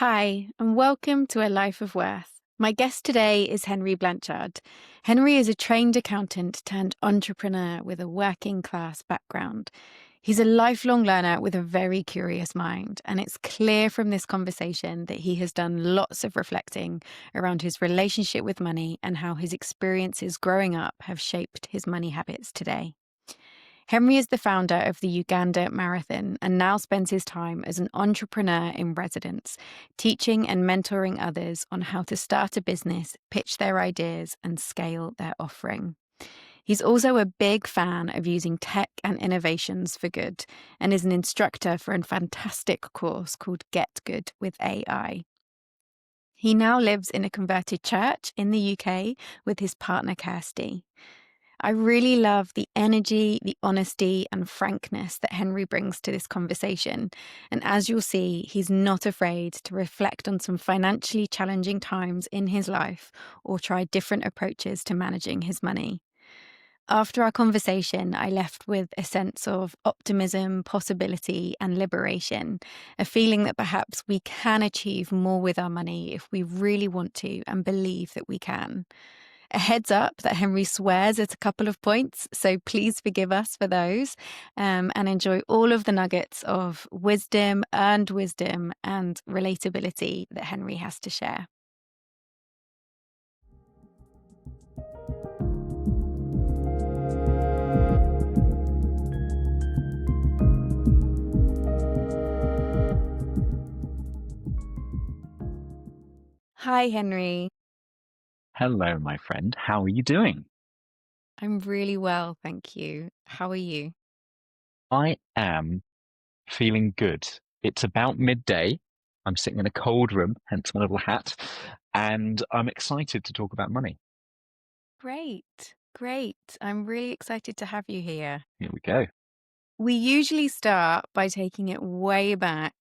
Hi, and welcome to A Life of Worth. My guest today is Henry Blanchard. Henry is a trained accountant turned entrepreneur with a working class background. He's a lifelong learner with a very curious mind, and it's clear from this conversation that he has done lots of reflecting around his relationship with money and how his experiences growing up have shaped his money habits today. Henry is the founder of the Uganda Marathon and now spends his time as an entrepreneur in residence, teaching and mentoring others on how to start a business, pitch their ideas, and scale their offering. He's also a big fan of using tech and innovations for good and is an instructor for a fantastic course called Get Good with AI. He now lives in a converted church in the UK with his partner Kirsty. I really love the energy, the honesty, and frankness that Henry brings to this conversation. And as you'll see, he's not afraid to reflect on some financially challenging times in his life or try different approaches to managing his money. After our conversation, I left with a sense of optimism, possibility, and liberation, a feeling that perhaps we can achieve more with our money if we really want to and believe that we can. A heads up that Henry swears at a couple of points, so please forgive us for those, and enjoy all of the nuggets of wisdom, earned wisdom, and relatability that Henry has to share. Hi, Henry. Hello, my friend. How are you doing? I'm really well, thank you. How are you? I am feeling good. It's about midday. I'm sitting in a cold room, hence my little hat, and I'm excited to talk about money. Great, great. I'm really excited to have you here. Here we go. We usually start by taking it way back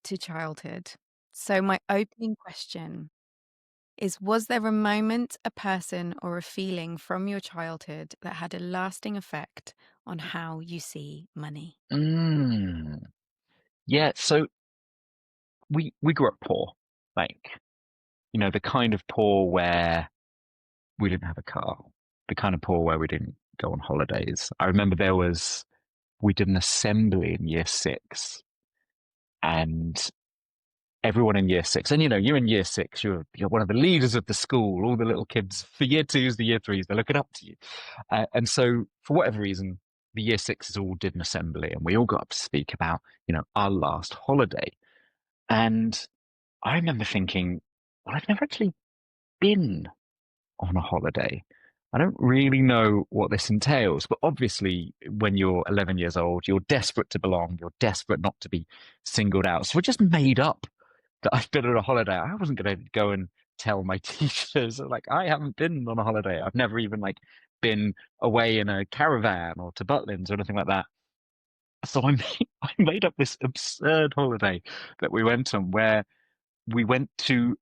to childhood. So, my opening question is, was there a moment, a person, or a feeling from your childhood that had a lasting effect on how you see money? Mm. Yeah, so we grew up poor. Like, the kind of poor where we didn't have a car, the kind of poor where we didn't go on holidays. I remember we did an assembly in year 6, and everyone in year 6, and you're in year 6, you're one of the leaders of the school. All the little kids, the year 2s, the year 3s, they're looking up to you. And so, for whatever reason, the year 6s all did an assembly, and we all got up to speak about, our last holiday. And I remember thinking, well, I've never actually been on a holiday. I don't really know what this entails, but obviously, when you're 11 years old, you're desperate to belong. You're desperate not to be singled out. So I just made up that I've been on a holiday. I wasn't going to go and tell my teachers, like, I haven't been on a holiday. I've never even been away in a caravan or to Butlins or anything like that. So I made up this absurd holiday that we went on, where we went to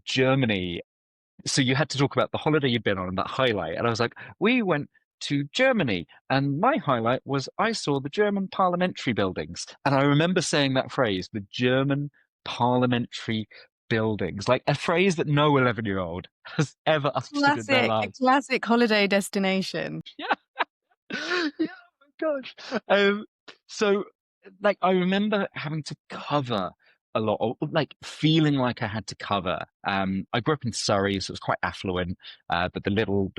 Germany. So you had to talk about the holiday you'd been on and that highlight. And I was like, we went to Germany, and my highlight was I saw the German parliamentary buildings. And I remember saying that phrase, the German parliamentary buildings, like a phrase that no 11-year-old has ever uttered in their A lives. classic holiday destination. Yeah. Yeah, oh my gosh. So I remember having to cover a lot, or feeling like I had to cover. I grew up in Surrey, so it was quite affluent, but the little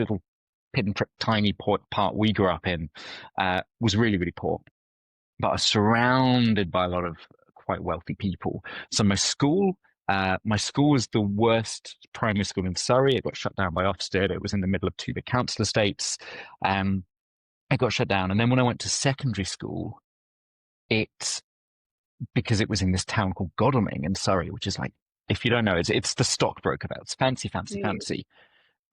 pinprick tiny part we grew up in was really, really poor. But I was surrounded by a lot of quite wealthy people. So my school was the worst primary school in Surrey. It got shut down by Ofsted. It was in the middle of two big council estates. It got shut down. And then when I went to secondary school, it because it was in this town called Godalming in Surrey, which is if you don't know, it's the stockbroker belt. It's fancy, fancy, Mm. fancy.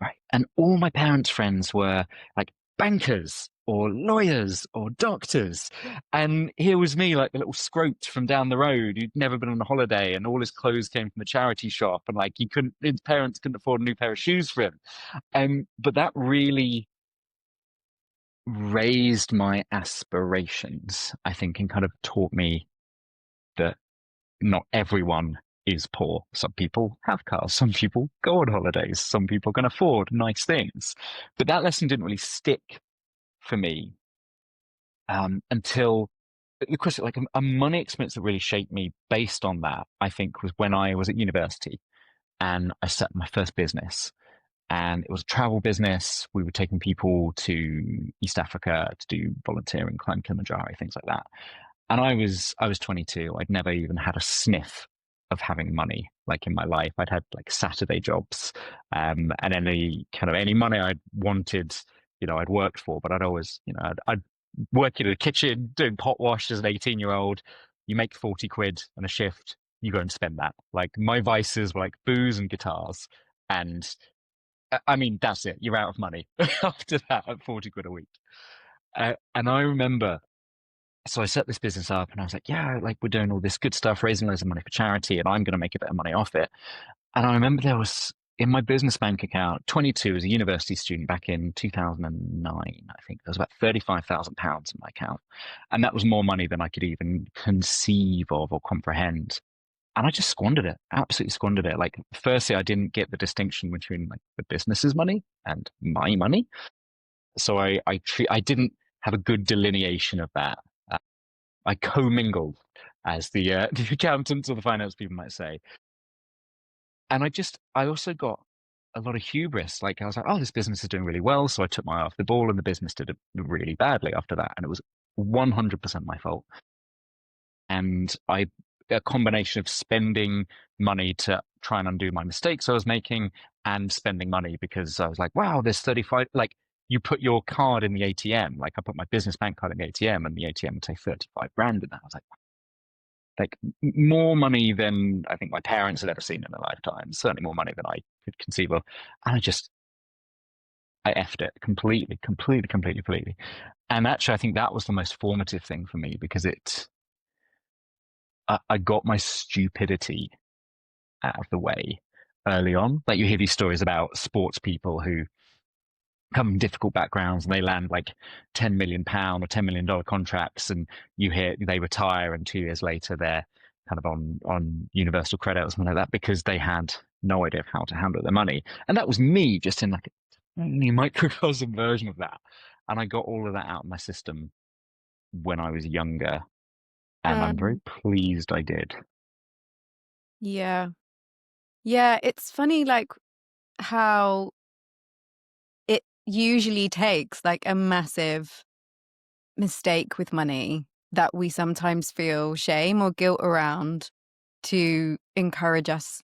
Right. And all my parents' friends were like bankers or lawyers or doctors. And here was me, like the little scrote from down the road who'd never been on a holiday, and all his clothes came from the charity shop, and his parents couldn't afford a new pair of shoes for him. But that really raised my aspirations, I think, and kind of taught me that not everyone is poor. Some people have cars. Some people go on holidays. Some people can afford nice things. But that lesson didn't really stick for me until the question, like a money experience that really shaped me based on that, I think, was when I was at university and I set my first business. And it was a travel business. We were taking people to East Africa to do volunteering, climb Kilimanjaro, things like that. And I was 22. I'd never even had a sniff of having money like in my life. I'd had like Saturday jobs, and any money I'd wanted, I'd worked for, but I'd always, I'd work in a kitchen doing pot wash as an 18-year-old. You make 40 quid on a shift, you go and spend that. Like my vices were like booze and guitars. And I mean, that's it. You're out of money after that at 40 quid a week. And I remember, so I set this business up and I was like, yeah, like we're doing all this good stuff, raising loads of money for charity, and I'm going to make a bit of money off it. And I remember there was in my business bank account, 22 as a university student back in 2009, I think there was about £35,000 in my account. And that was more money than I could even conceive of or comprehend. And I just squandered it, absolutely squandered it. Like, firstly, I didn't get the distinction between like the business's money and my money. So I didn't have a good delineation of that. I commingled, as the the accountants or the finance people might say. And I also got a lot of hubris. Like I was like, oh, this business is doing really well, so I took my eye off the ball, and the business did it really badly after that, and it was 100% my fault. And a combination of spending money to try and undo my mistakes I was making, and spending money because I was like, wow, there's 35, like you put your card in the ATM, like I put my business bank card in the ATM and the ATM would say 35 grand in that. I was like more money than I think my parents had ever seen in their lifetime, certainly more money than I could conceive of. And I effed it completely, completely, completely, completely. And actually, I think that was the most formative thing for me because I got my stupidity out of the way early on. Like you hear these stories about sports people who come from difficult backgrounds and they land like £10 million or $10 million contracts, and you hear they retire and 2 years later they're kind of on universal credit or something like that because they had no idea of how to handle their money. And that was me just in like a tiny microcosm version of that. And I got all of that out of my system when I was younger, and I'm very Um, pleased I did. yeah. Yeah, it's funny like how it usually takes like a massive mistake with money that we sometimes feel shame or guilt around to encourage us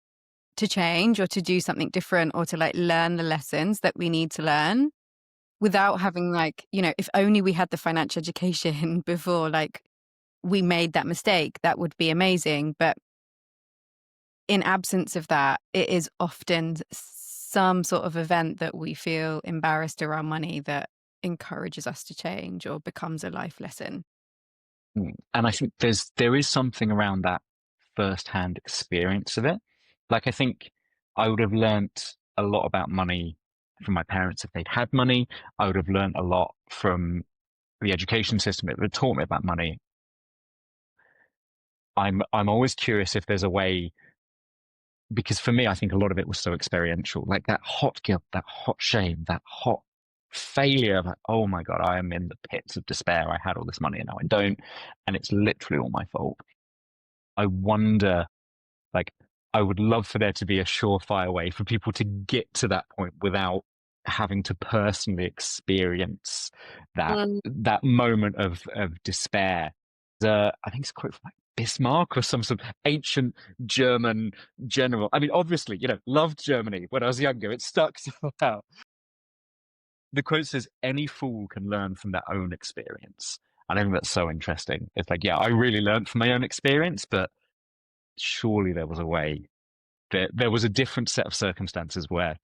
to change or to do something different or to like learn the lessons that we need to learn without having like, if only we had the financial education before like we made that mistake, that would be amazing. But in absence of that, it is often some sort of event that we feel embarrassed around money that encourages us to change or becomes a life lesson. And I think there is something around that first-hand experience of it. Like I think I would have learnt a lot about money from my parents if they'd had money. I would have learnt a lot from the education system that would have taught me about money. I'm always curious if there's a way, because for me, I think a lot of it was so experiential, like that hot guilt, that hot shame, that hot failure of like, oh my God, I am in the pits of despair. I had all this money and now I don't. And it's literally all my fault. I wonder, like, I would love for there to be a surefire way for people to get to that point without having to personally experience that moment of despair. I think it's a quote from like Bismarck or some sort of ancient German general. I mean, obviously, loved Germany when I was younger. It stuck somehow. The quote says, "Any fool can learn from their own experience." And I think that's so interesting. It's like, yeah, I really learned from my own experience, but surely there was a way. There was a different set of circumstances where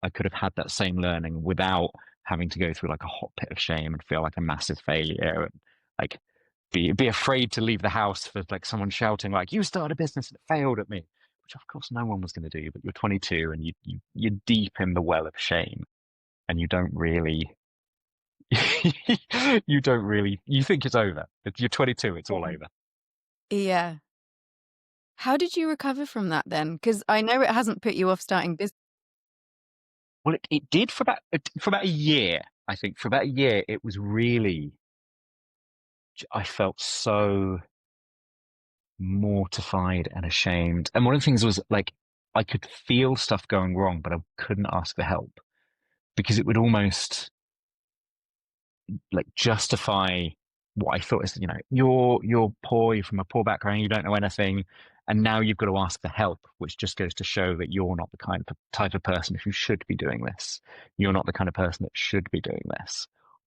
I could have had that same learning without having to go through like a hot pit of shame and feel like a massive failure and like be afraid to leave the house for like someone shouting like you started a business and it failed at me, which of course no one was going to do. But you're 22 and you're deep in the well of shame, and you don't really you think it's over. If you're 22, it's all over. Yeah. How did you recover from that then? Because I know it hasn't put you off starting business. Well, it did for about a year. I think for about a year, it was really. I felt so mortified and ashamed. And one of the things was like I could feel stuff going wrong, but I couldn't ask for help because it would almost like justify what I thought is, you're poor, you're from a poor background, you don't know anything, and now you've got to ask for help, which just goes to show that you're not the kind of type of person who should be doing this. You're not the kind of person that should be doing this.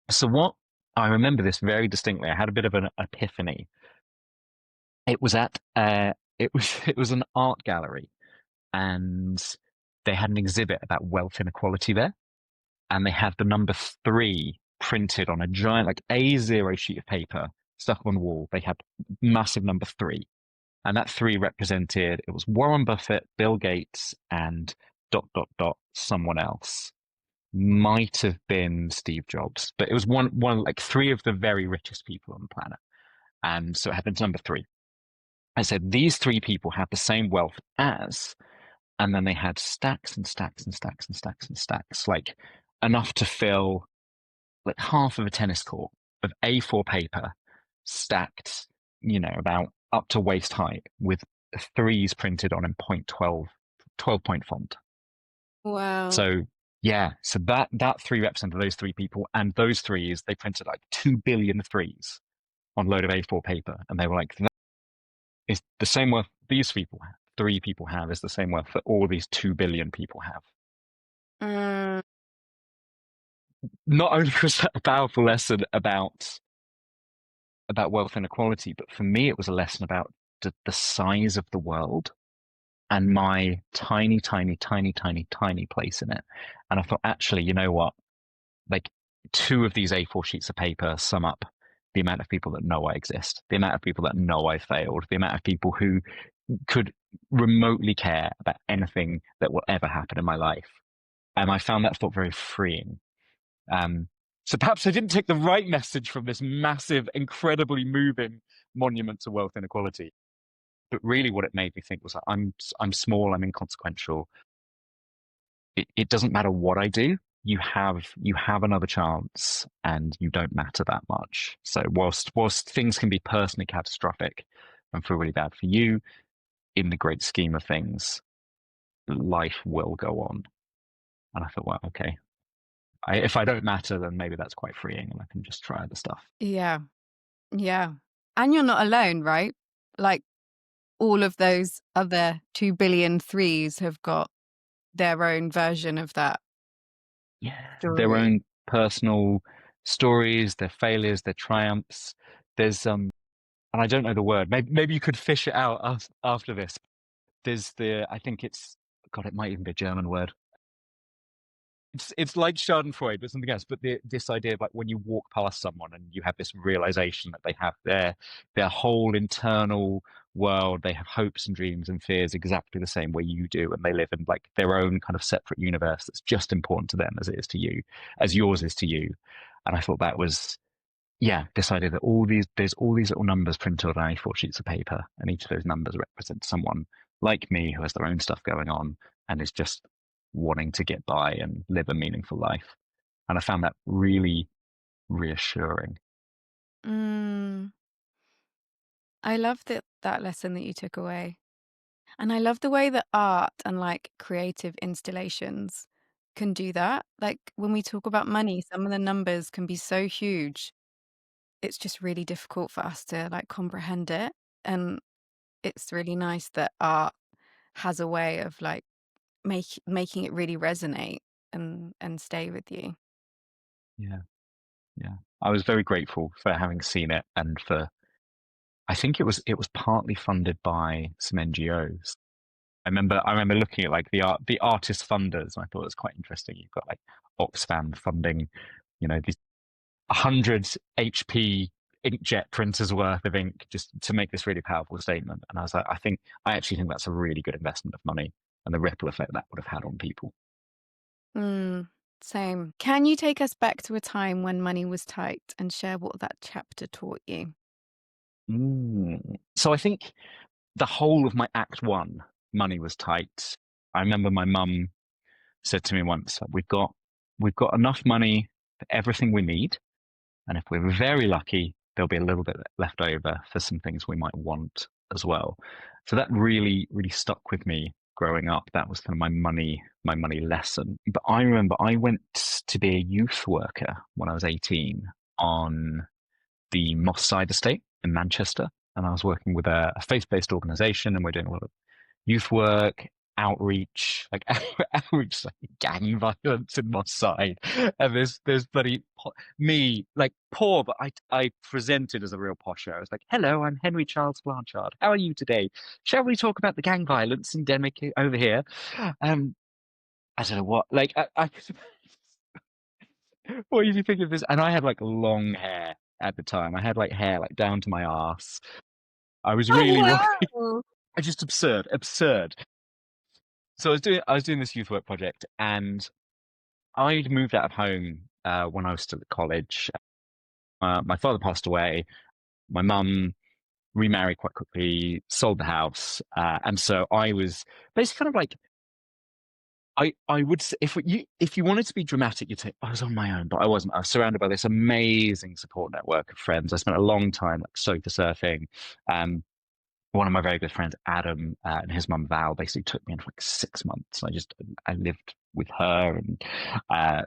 So what I remember this very distinctly. I had a bit of an epiphany. It was at it was an art gallery, and they had an exhibit about wealth inequality there, and they had the number three printed on a giant, like A0 sheet of paper stuck on the wall. They had massive number three. And that three represented, it was Warren Buffett, Bill Gates, and dot, dot, dot, someone else. Might have been Steve Jobs, but it was like three of the very richest people on the planet. And so it had the number three. I said, these three people have the same wealth as, and then they had stacks and stacks and stacks and stacks and stacks, like enough to fill like half of a tennis court of A4 paper stacked, about up to waist height with threes printed on in point 12 point font. Wow. So yeah, so that three represented those three people, and those threes, they printed like 2 billion threes on a load of A4 paper. And they were like, that is the same worth these people have. Three people have is the same worth that all these 2 billion people have. Mm, Not only was that a powerful lesson about wealth inequality, but for me, it was a lesson about the size of the world and my tiny, tiny, tiny, tiny, tiny place in it. And I thought, actually, you know what? Like two of these A4 sheets of paper sum up the amount of people that know I exist, the amount of people that know I failed, the amount of people who could remotely care about anything that will ever happen in my life. And I found that thought very freeing. Um, so perhaps I didn't take the right message from this massive, incredibly moving monument to wealth inequality. But really, what it made me think was like, I'm small, I'm inconsequential. It doesn't matter what I do. You have another chance, and you don't matter that much. So whilst things can be personally catastrophic and feel really bad for you, in the great scheme of things, life will go on. And I thought, well, okay, if I don't matter, then maybe that's quite freeing, and I can just try other stuff. yeah. Yeah. And you're not alone, right? Like all of those other 2 billion threes have got their own version of that Yeah, their story. own personal stories, their failures, their triumphs. There's and I don't know the word. Maybe you could fish it out after this. There's I think it's God. It might even be a German word. It's like Schadenfreude, but something else. But this idea of like when you walk past someone and you have this realization that they have their whole internal world, they have hopes and dreams and fears exactly the same way you do, and they live in like their own kind of separate universe that's just important to them as it is to you, as yours is to you. And I thought that was yeah, this idea that there's all these little numbers printed on A4 sheets of paper, and each of those numbers represents someone like me who has their own stuff going on and is just wanting to get by and live a meaningful life. And I found that really reassuring. Mm, I love that lesson that you took away. And I love the way that art and like creative installations can do that. Like when we talk about money, some of the numbers can be so huge. It's just really difficult for us to like comprehend it. And it's really nice that art has a way of like making it really resonate and stay with you. Yeah, yeah. I was very grateful for having seen it, and for I think it was partly funded by some NGOs. I remember looking at like the artist funders, and I thought it was quite interesting. You've got like Oxfam funding, these 100 HP inkjet printers worth of ink just to make this really powerful statement. And I was like, I actually think that's a really good investment of money, and the ripple effect that would have had on people. Mm, same. Can you take us back to a time when money was tight and share what that chapter taught you? So I think the whole of my act one, money was tight. I remember my mum said to me once, we've got enough money for everything we need, and if we're very lucky, there'll be a little bit left over for some things we might want as well. So that really, really stuck with me growing up. That was kind of my money lesson. But I remember I went to be a youth worker when I was 18 on the Moss Side estate in Manchester. And I was working with a faith-based organization, and we're doing a lot of youth work, outreach, like outreach, like gang violence in Moss Side. And there's bloody me, like poor, but I presented as a real posher. I was like, "Hello, I'm Henry Charles Blanchard. How are you today? Shall we talk about the gang violence endemic over here?" Um, I don't know what, like I what did you think of this? And I had like long hair at the time. I had like hair like down to my ass. I was Oh, really rocking. wow. Just absurd, absurd. So I was doing this youth work project, and I'd moved out of home when I was still at college. My father passed away. My mum remarried quite quickly, sold the house, and so I was basically kind of like I would say, if you wanted to be dramatic, you'd say I was on my own, but I wasn't. I was surrounded by this amazing support network of friends. I spent a long time like sofa surfing. Um, One of my very good friends, Adam, and his mum Val, basically took me in for like 6 months. I lived with her, and uh,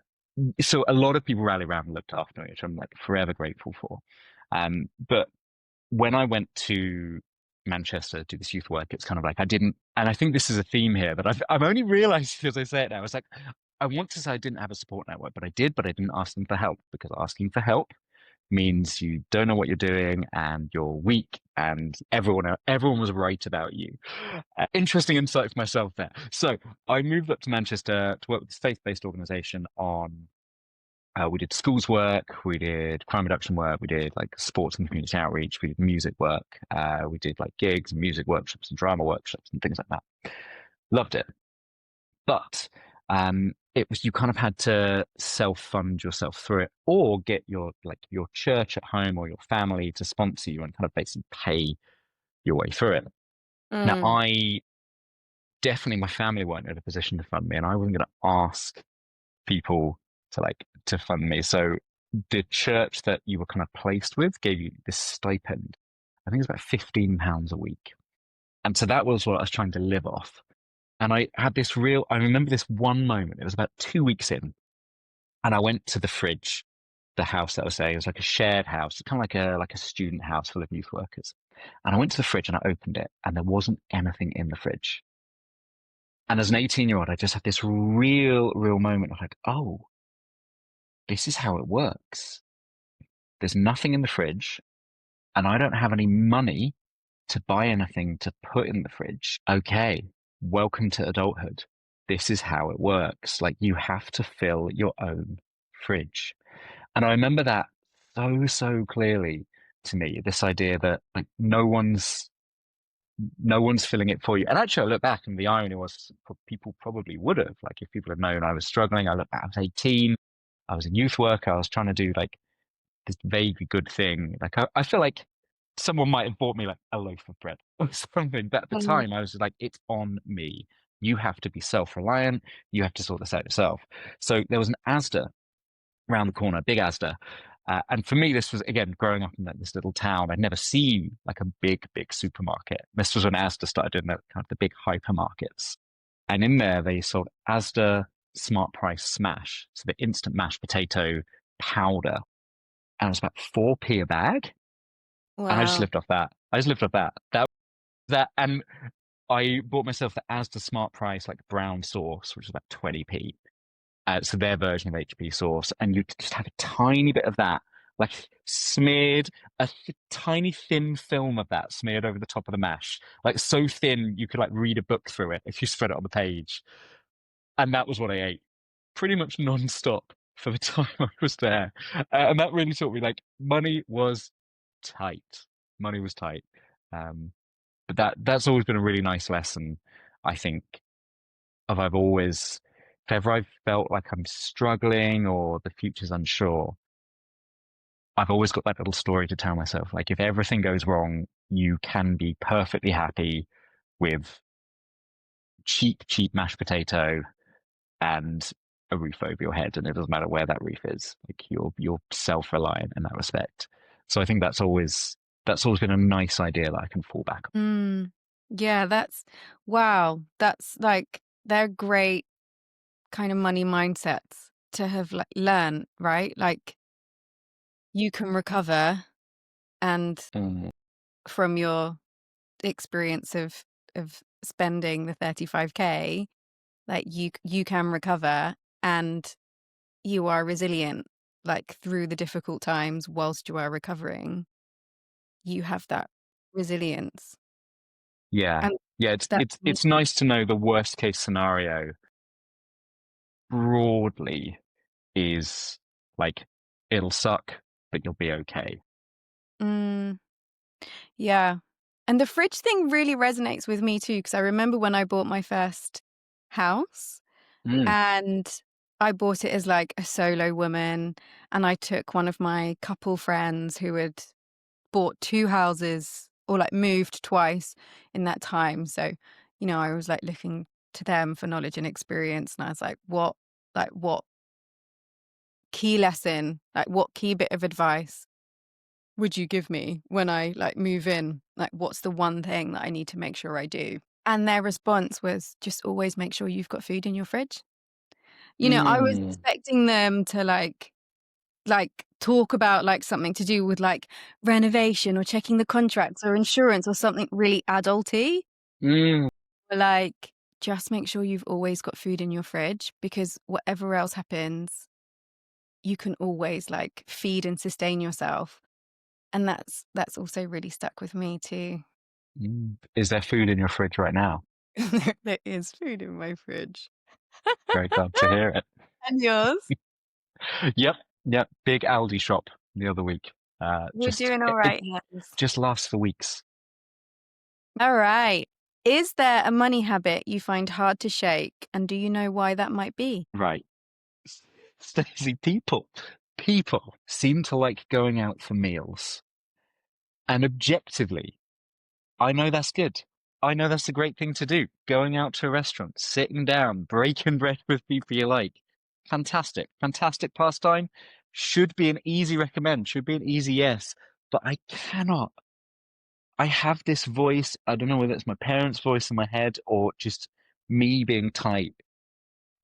so a lot of people rallied around and looked after me, which I'm like forever grateful for. But when I went to Manchester to do this youth work, it's kind of like I didn't, and I think this is a theme here that I've only realized as I say it now. It's like I want to say I didn't have a support network, but I did, but I didn't ask them for help, because asking for help means you don't know what you're doing and you're weak, and everyone was right about you. Interesting insight for myself there. So I moved up to Manchester to work with this faith-based organization on. We did schools work, we did crime reduction work, we did like sports and community outreach, we did music work, we did like gigs and music workshops and drama workshops and things like that. Loved it. But it was, you kind of had to self-fund yourself through it, or get your church at home or your family to sponsor you and kind of basically pay your way through it. Now, Mm. I definitely, my family weren't in a position to fund me, and I wasn't going to ask people to fund me. So the church that you were kind of placed with gave you this stipend. I think it's about £15 a week. And so that was what I was trying to live off. And I remember this one moment. It was about 2 weeks in, and I went to the fridge, the house that I was saying. It was like a shared house, kind of like a student house full of youth workers. And I went to the fridge and I opened it, and there wasn't anything in the fridge. And as an 18-year-old, I just had this real moment of like, oh, this is how it works. There's nothing in the fridge, and I don't have any money to buy anything to put in the fridge. Okay, welcome to adulthood. This is how it works. Like, you have to fill your own fridge. And I remember that so clearly to me, this idea that like no one's filling it for you. And actually, I look back, and the irony was people probably would have. Like, if people had known I was struggling, I look back, I was 18, I was a youth worker, I was trying to do like this vaguely good thing. Like, I feel like someone might have bought me like a loaf of bread or something. But at the Mm. time, I was like, it's on me. You have to be self-reliant. You have to sort this out yourself. So there was an Asda around the corner, big Asda. And for me, this was, again, growing up in like this little town. I'd never seen like a big supermarket. This was when Asda started doing kind of the big hypermarkets. And in there, they sold Asda Smart Price Smash, so the instant mashed potato powder, and it was about 4p a bag. And I just Wow. lived off that. I just lived off that. That, and I bought myself the Asda Smart Price like brown sauce, which was about 20p. So their version of HP sauce, and you just have a tiny bit of that, like smeared, tiny thin film of that smeared over the top of the mash, like so thin you could like read a book through it if you spread it on the page. And that was what I ate, pretty much non-stop for the time I was there. And that really taught me like money was tight. Money was tight. Um, but that's always been a really nice lesson, I think, I've always, if ever I've felt like I'm struggling or the future's unsure, I've always got that little story to tell myself. Like if everything goes wrong, you can be perfectly happy with cheap mashed potato and a roof over your head, and it doesn't matter where that roof is. Like you're self-reliant in that respect. So I think that's always been a nice idea that I can fall back on. Mm. Yeah, that's wow. That's like they're great kind of money mindsets to have like learned, right? Like you can recover and Mm. from your experience of spending the 35K, like you can recover and you are resilient like through the difficult times whilst you are recovering. You have that resilience. Yeah. And Yeah, it's that it's it's nice to know the worst case scenario broadly is like it'll suck, but you'll be okay. mm, yeah. And the fridge thing really resonates with me too, because I remember when I bought my first house Mm. and I bought it as like a solo woman. And I took one of my couple friends who had bought two houses or like moved twice in that time. So, I was like looking to them for knowledge and experience. And I was like, what key lesson, like, what key bit of advice would you give me when I like move in? Like, what's the one thing that I need to make sure I do? And their response was just always make sure you've got food in your fridge. I was Mm. expecting them to like talk about like something to do with like renovation or checking the contracts or insurance or something really adulty. Mm. But, like, just make sure you've always got food in your fridge because whatever else happens, you can always like feed and sustain yourself. And that's also really stuck with me too. Mm. Is there food in your fridge right now? There is food in my fridge. Very glad to hear it. And yours? Yep, yep. Big Aldi shop the other week. We're Just doing all it right, yes. just lasts for weeks. All right. Is there a money habit you find hard to shake? And do you know why that might be? Right. Stacey, people seem to like going out for meals. And objectively, I know that's good. I know that's a great thing to do. Going out to a restaurant, sitting down, breaking bread with people you like. Fantastic. Fantastic pastime. Should be an easy recommend, should be an easy yes. But I cannot. I have this voice. I don't know whether it's my parents' voice in my head or just me being tight.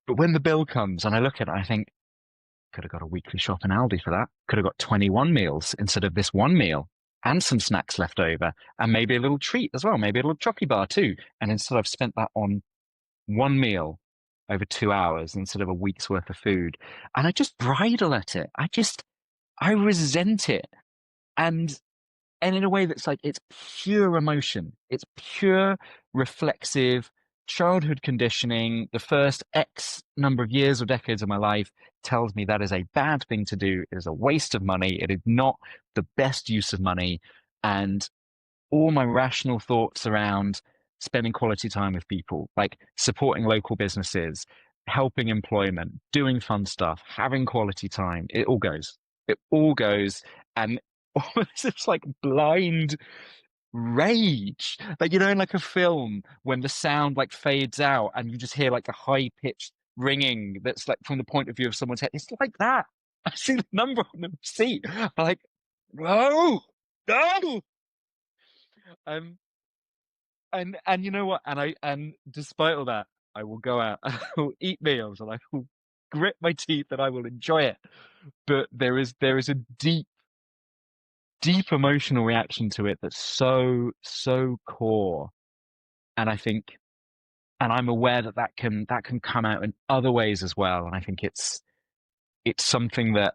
But when the bill comes and I look at it, I think, could have got a weekly shop in Aldi for that. Could have got 21 meals instead of this one meal and some snacks left over and maybe a little treat as well, maybe a little chocolate bar too. And instead I've spent that on one meal over 2 hours instead of a week's worth of food. And I just bridle at it. I resent it. And and in a way that's like it's pure emotion. It's pure reflexive childhood conditioning. The first X number of years or decades of my life tells me that is a bad thing to do. It is a waste of money. It is not the best use of money. And all my rational thoughts around spending quality time with people, like supporting local businesses, helping employment, doing fun stuff, having quality time, it all goes. It all goes. And almost it's like blind rage. Like, in like a film when the sound like fades out and you just hear like a high pitched ringing that's like from the point of view of someone's head. It's like that. I see the number on the seat. I'm like, no, no. Um, and you know what? And despite all that, I will go out and I will eat meals and I will grit my teeth and I will enjoy it. But there is a deep emotional reaction to it that's so core. And I think and I'm aware that that can come out in other ways as well. And I think it's something that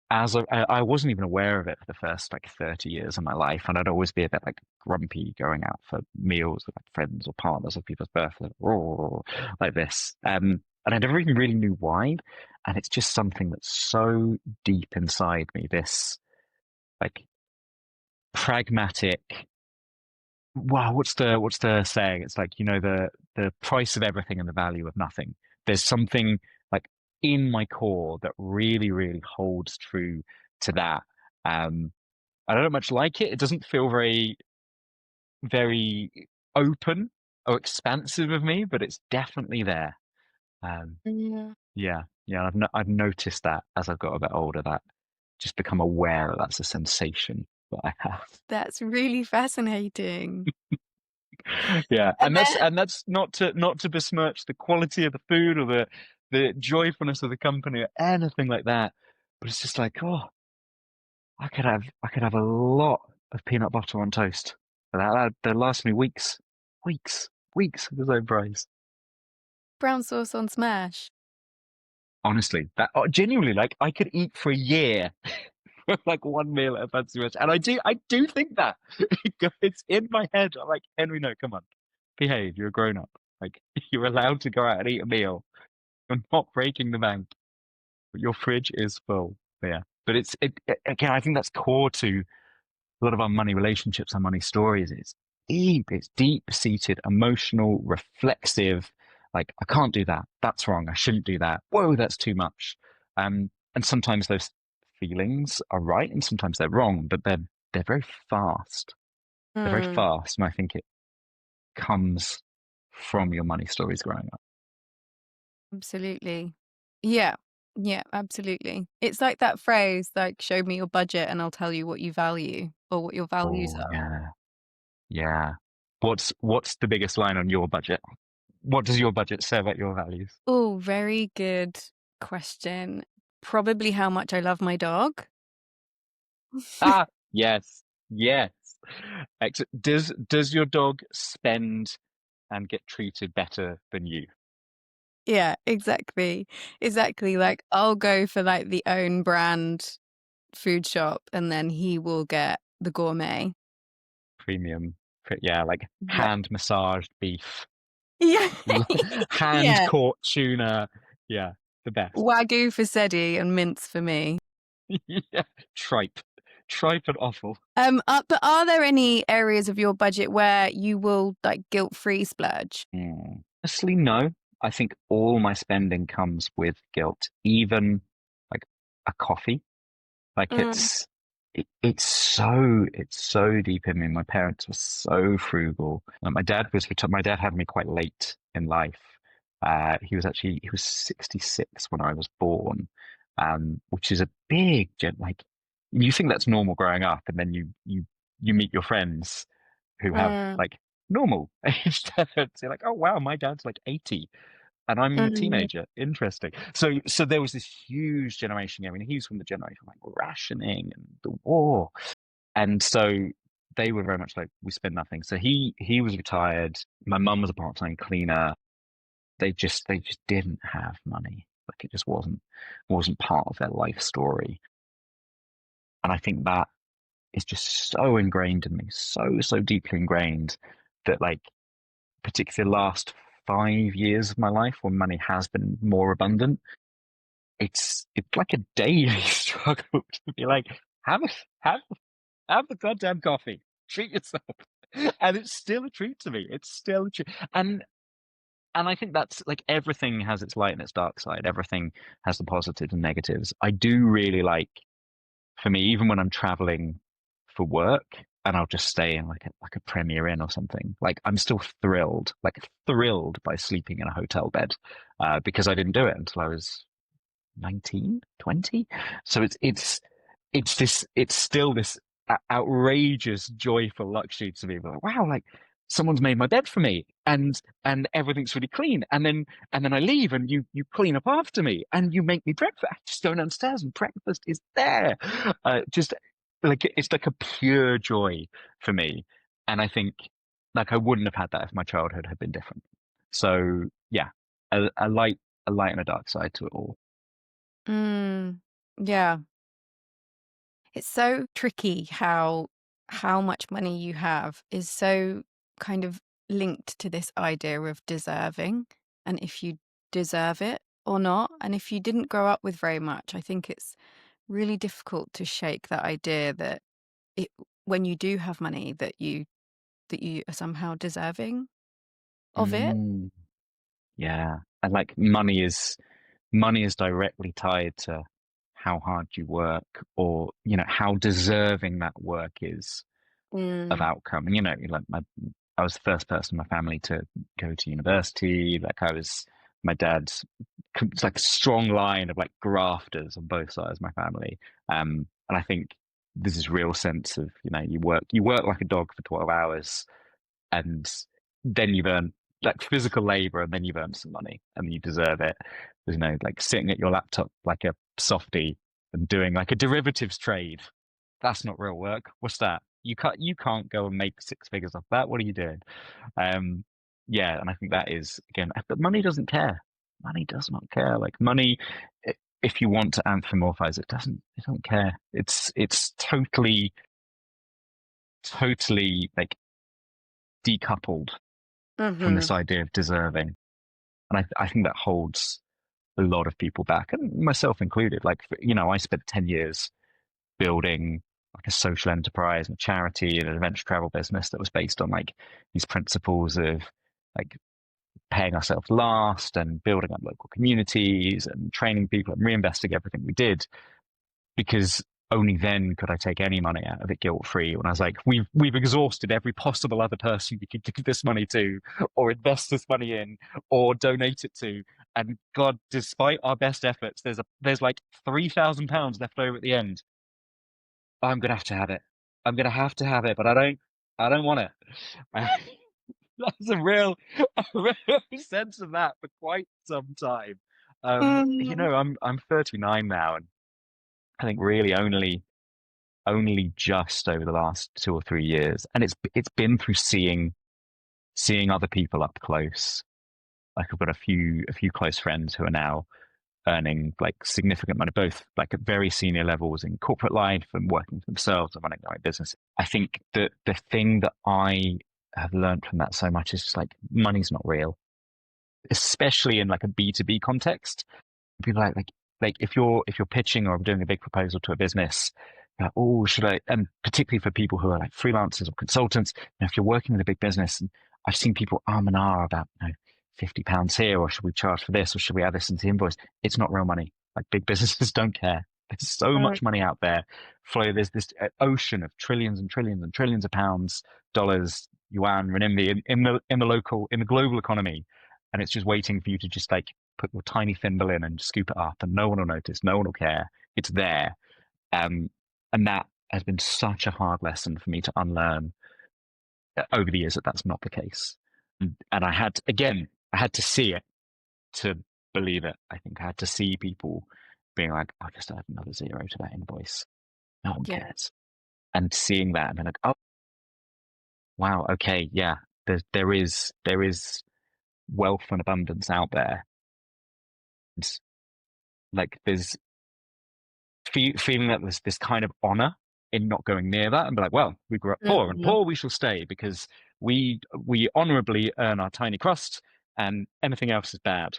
I wasn't even aware of it for the first like 30 years of my life, and I'd always be a bit like grumpy going out for meals with like friends or partners or people's birthdays, or like this. And I never even really knew why. And it's just something that's so deep inside me. This like pragmatic. Wow, what's the saying? It's like, the price of everything and the value of nothing. There's something like in my core that really, really holds true to that. Um, I don't much like it. It doesn't feel very open or expansive of me, but it's definitely there. Um, Yeah. yeah, yeah. I've noticed that as I've got a bit older, that just become aware that that's a sensation that I have. That's really fascinating. Yeah, And then and that's not to besmirch the quality of the food or the joyfulness of the company or anything like that, but it's just like, oh, I could have a lot of peanut butter on toast. That last me weeks, weeks, weeks with those fries. brown sauce on smash. Honestly, that genuinely, like I could eat for a year for like one meal at a fancy restaurant, and I do think that it's in my head. I'm like, Henry, no, come on, behave. You're a grown up. Like you're allowed to go out and eat a meal. You're not breaking the bank. But your fridge is full. But yeah, but again. I think that's core to a lot of our money relationships, our money stories. It's deep seated, emotional, reflexive. Like, I can't do that. That's wrong. I shouldn't do that. Whoa, that's too much. And sometimes those feelings are right and sometimes they're wrong, but they're very fast. They're very Mm, fast. And I think it comes from your money stories growing up. absolutely. Yeah. Yeah, absolutely. It's like that phrase, like, show me your budget and I'll tell you what you value or what your values Oh are. yeah. Yeah. What's the biggest line on your budget? What does your budget say about your values? Oh, very good question. Probably how much I love my dog. Ah, yes, yes. Does your dog spend and get treated better than you? Yeah, exactly. Exactly. Like, I'll go for like the own brand food shop and then he will get the gourmet. Premium, yeah, like Yeah. hand massaged beef, Yeah. hand Yeah. caught tuna. Yeah, the best. Wagyu for Sedi and mince for me. Yeah, tripe, tripe and offal. But are there any areas of your budget where you will like guilt-free splurge? Honestly, no. I think all my spending comes with guilt, even like a coffee. Like Mm, it's so deep in me. My parents were so frugal. My dad had me quite late in life. He was 66 when I was born, which is a big like you think that's normal growing up, and then you meet your friends who have mm, like normal age dads. You're like, oh wow, my dad's like 80 and I'm a mm, teenager. Interesting. So there was this huge generation. I mean, he's from the generation like rationing and the war, and so they were very much like we spend nothing. So he was retired. My mum was a part-time cleaner. They just didn't have money. Like it just wasn't part of their life story. And I think that is just so ingrained in me, so deeply ingrained that like particularly the last 5 years of my life when money has been more abundant, it's like a daily struggle to be like, have a, have have the goddamn coffee, treat yourself, and it's still a treat to me. It's still a treat, and I think that's like everything has its light and its dark side. Everything has the positives and negatives. I do really like, for me, even when I'm traveling for work. And I'll just stay in like a Premier Inn or something. Like I'm still thrilled, like thrilled by sleeping in a hotel bed, because I didn't do it until I was 19, 20. So it's still this outrageous, joyful luxury to me. Like, wow, like someone's made my bed for me and everything's really clean. And then I leave and you clean up after me and you make me breakfast. I just go downstairs and breakfast is there. Just like it's like a pure joy for me. And I think like I wouldn't have had that if my childhood had been different. So yeah, a light and a dark side to it all. mm. Yeah. It's so tricky how much money you have is so kind of linked to this idea of deserving and if you deserve it or not. And if you didn't grow up with very much, I think it's really difficult to shake that idea that it when you do have money that you are somehow deserving of it. Mm. Yeah. And like money is directly tied to how hard you work, or how deserving that work is of Mm. outcome. And like I was the first person in my family to go to university. Like I was my dad's it's like a strong line of like grafters on both sides of my family. And I think there's this real sense of you work like a dog for 12 hours, and then you've earned like physical labor, and then you've earned some money and you deserve it. There's like sitting at your laptop like a softie and doing like a derivatives trade. That's not real work. What's that? You can't go and make six figures off that. What are you doing? Um, yeah, and I think that is again, but money doesn't care. Money does not care. Like money, if you want to anthropomorphize it, doesn't it don't care. It's totally like decoupled from Mm-hmm. this idea of deserving, and I think that holds a lot of people back, and myself included. Like I spent 10 years building like a social enterprise and a charity and an adventure travel business that was based on like these principles of like paying ourselves last and building up local communities and training people and reinvesting everything we did, because only then could I take any money out of it guilt free. When I was like, we've exhausted every possible other person we could give this money to, or invest this money in, or donate it to. And God, despite our best efforts, there's like £3,000 left over at the end. I'm gonna have to have it. I'm gonna have to have it, but I don't want it. That's a real sense of that for quite some time. Mm. I'm 39 now, and I think really only just over the last 2 or 3 years, and it's been through seeing other people up close. Like I've got a few close friends who are now earning like significant money, both like at very senior levels in corporate life and working for themselves and running their own business. I think that the thing that I have learned from that so much is just like money's not real, especially in like a B2B context. People like if you're pitching or doing a big proposal to a business, like, oh, should I? And particularly for people who are like freelancers or consultants, if you're working with a big business, and I've seen people arm and ah about £50 here, or should we charge for this, or should we add this into the invoice? It's not real money. Like big businesses don't care. There's so Mm. much money out there. There's this ocean of trillions and trillions and trillions of pounds, dollars, yuan, renminbi in the global economy, and it's just waiting for you to just like put your tiny thimble in and scoop it up, and no one will notice, no one will care. It's there, um, and that has been such a hard lesson for me to unlearn over the years that that's not the case. And I had to see it to believe it. I think I had to see people being like, "I'll just add another zero to that invoice. No one Yeah. cares." And seeing that and being like, "Oh, wow, okay, yeah, there is wealth and abundance out there." And like feeling that there's this kind of honor in not going near that, and be like, well, we grew up poor, and Mm-hmm. poor we shall stay, because we honorably earn our tiny crust, and anything else is bad.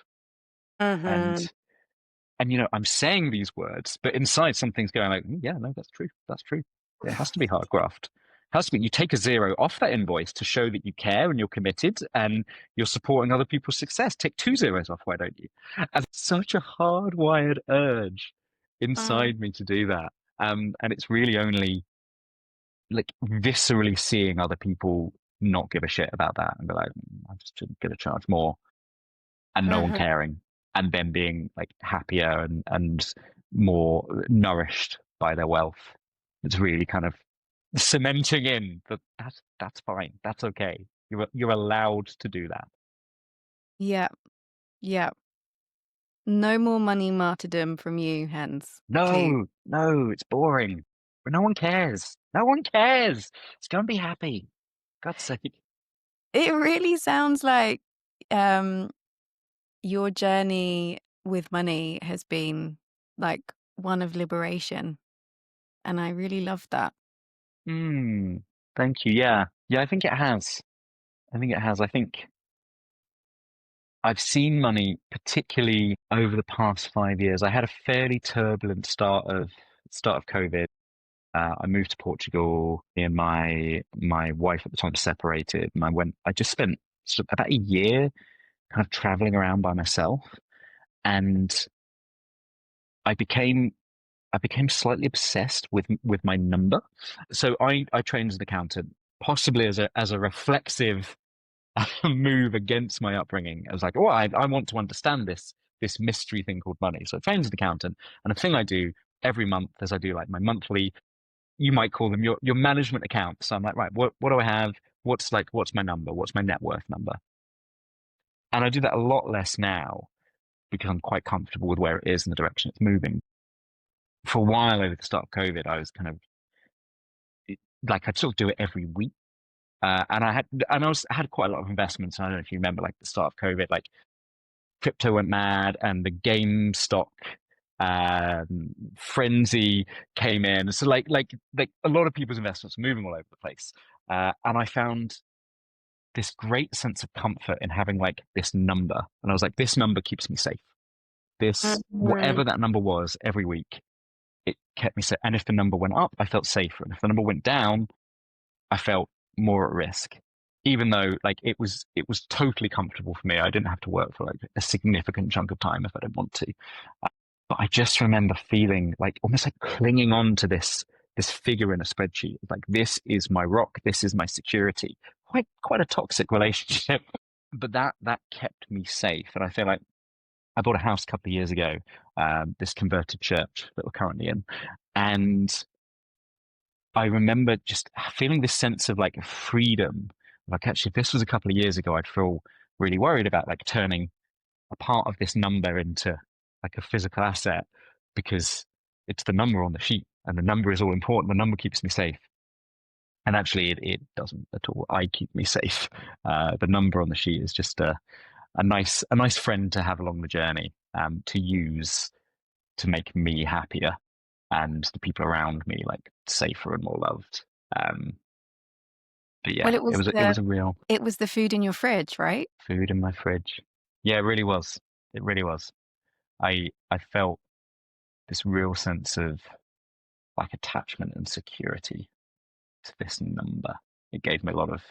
And Mm-hmm. I'm saying these words, but inside something's going like, yeah, no, that's true. That's true. It has to be hard graft. It has to be. You take a zero off that invoice to show that you care and you're committed and you're supporting other people's success. Take two zeros off, why don't you? And it's such a hardwired urge Mm. inside me to do that. And it's really only like viscerally seeing other people not give a shit about that and be like, I'm just gonna charge more, and no one Mm-hmm. caring, and then being like happier and more nourished by their wealth. It's really kind of cementing in that that's fine, that's okay. You're allowed to do that. Yeah. Yeah. No more money martyrdom from you, hence, please. No, no, it's boring. But no one cares. No one cares. Just go and be happy. God's sake. It really sounds like um your journey with money has been like one of liberation, and I really love that. Hmm. Thank you. Yeah. Yeah, I think it has. I think it has. I think I've seen money, particularly over the past 5 years. I had a fairly turbulent start of COVID. I moved to Portugal. Me and my wife at the time separated, and I just spent sort of about a year kind of traveling around by myself, and I became I became slightly obsessed with my number. So I trained as an accountant, possibly as a reflexive move against my upbringing. I was like, oh, I want to understand this mystery thing called money. So I trained as an accountant, and a thing I do every month is I do like my monthly, you might call them your management accounts. So I'm like, right, what do I have? What's my number? What's my net worth number? And I do that a lot less now because I'm quite comfortable with where it is and the direction it's moving. For a while over the start of COVID, I was kind of like I'd sort of do it every week. And I had quite a lot of investments. I don't know if you remember, like the start of COVID, like crypto went mad and the GameStop frenzy came in. So like a lot of people's investments were moving all over the place. And I found this great sense of comfort in having like this number. And I was like, this number keeps me safe. This, Mhm. whatever that number was every week, it kept me safe. And if the number went up, I felt safer. And if the number went down, I felt more at risk. Even though like it was totally comfortable for me. I didn't have to work for like a significant chunk of time if I didn't want to. Uh, But I just remember feeling like almost like clinging on to this figure in a spreadsheet. Like this is my rock, this is my security. Quite a toxic relationship. But that kept me safe. And I feel like I bought a house a couple of years ago, this converted church that we're currently in. And I remember just feeling this sense of like freedom. Like actually, if this was a couple of years ago, I'd feel really worried about like turning a part of this number into like a physical asset because it's the number on the sheet and the number is all important. The number keeps me safe. And actually, it doesn't at all. I keep me safe. The number on the sheet is just a nice friend to have along the journey, to use to make me happier and the people around me like safer and more loved. Um, but Well, yeah, it was a real it was the food in your fridge, right? food in my fridge. Yeah, it really was. It really was. I felt this real sense of like attachment and security to this number. It gave me a lot of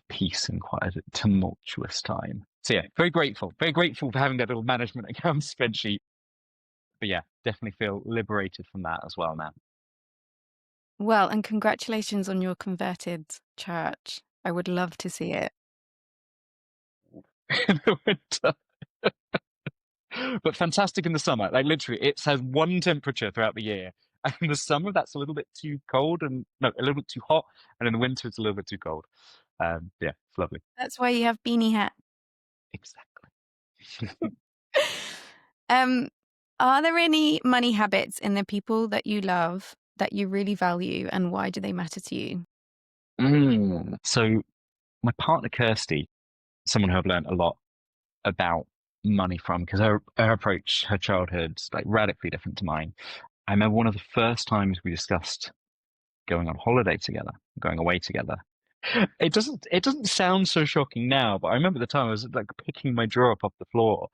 peace in quite a tumultuous time. So yeah, very grateful for having that little management account spreadsheet. But yeah, definitely feel liberated from that as well now. Well, and congratulations on your converted church. I would love to see it. In the winter, but fantastic in the summer. Like literally, it has one temperature throughout the year. And in the summer, that's a little bit too cold and no, a little bit too hot. And in the winter, it's a little bit too cold. Yeah, it's lovely. That's why you have beanie hat. Exactly. Um, are there any money habits in the people that you love that you really value, and why do they matter to you? So my partner Kirsty, someone who I've learned a lot about money from, because her approach, her childhood's like radically different to mine. I remember one of the first times we discussed going on holiday together, going away together. It doesn't sound so shocking now, but I remember the time I was like picking my drawer up off the floor.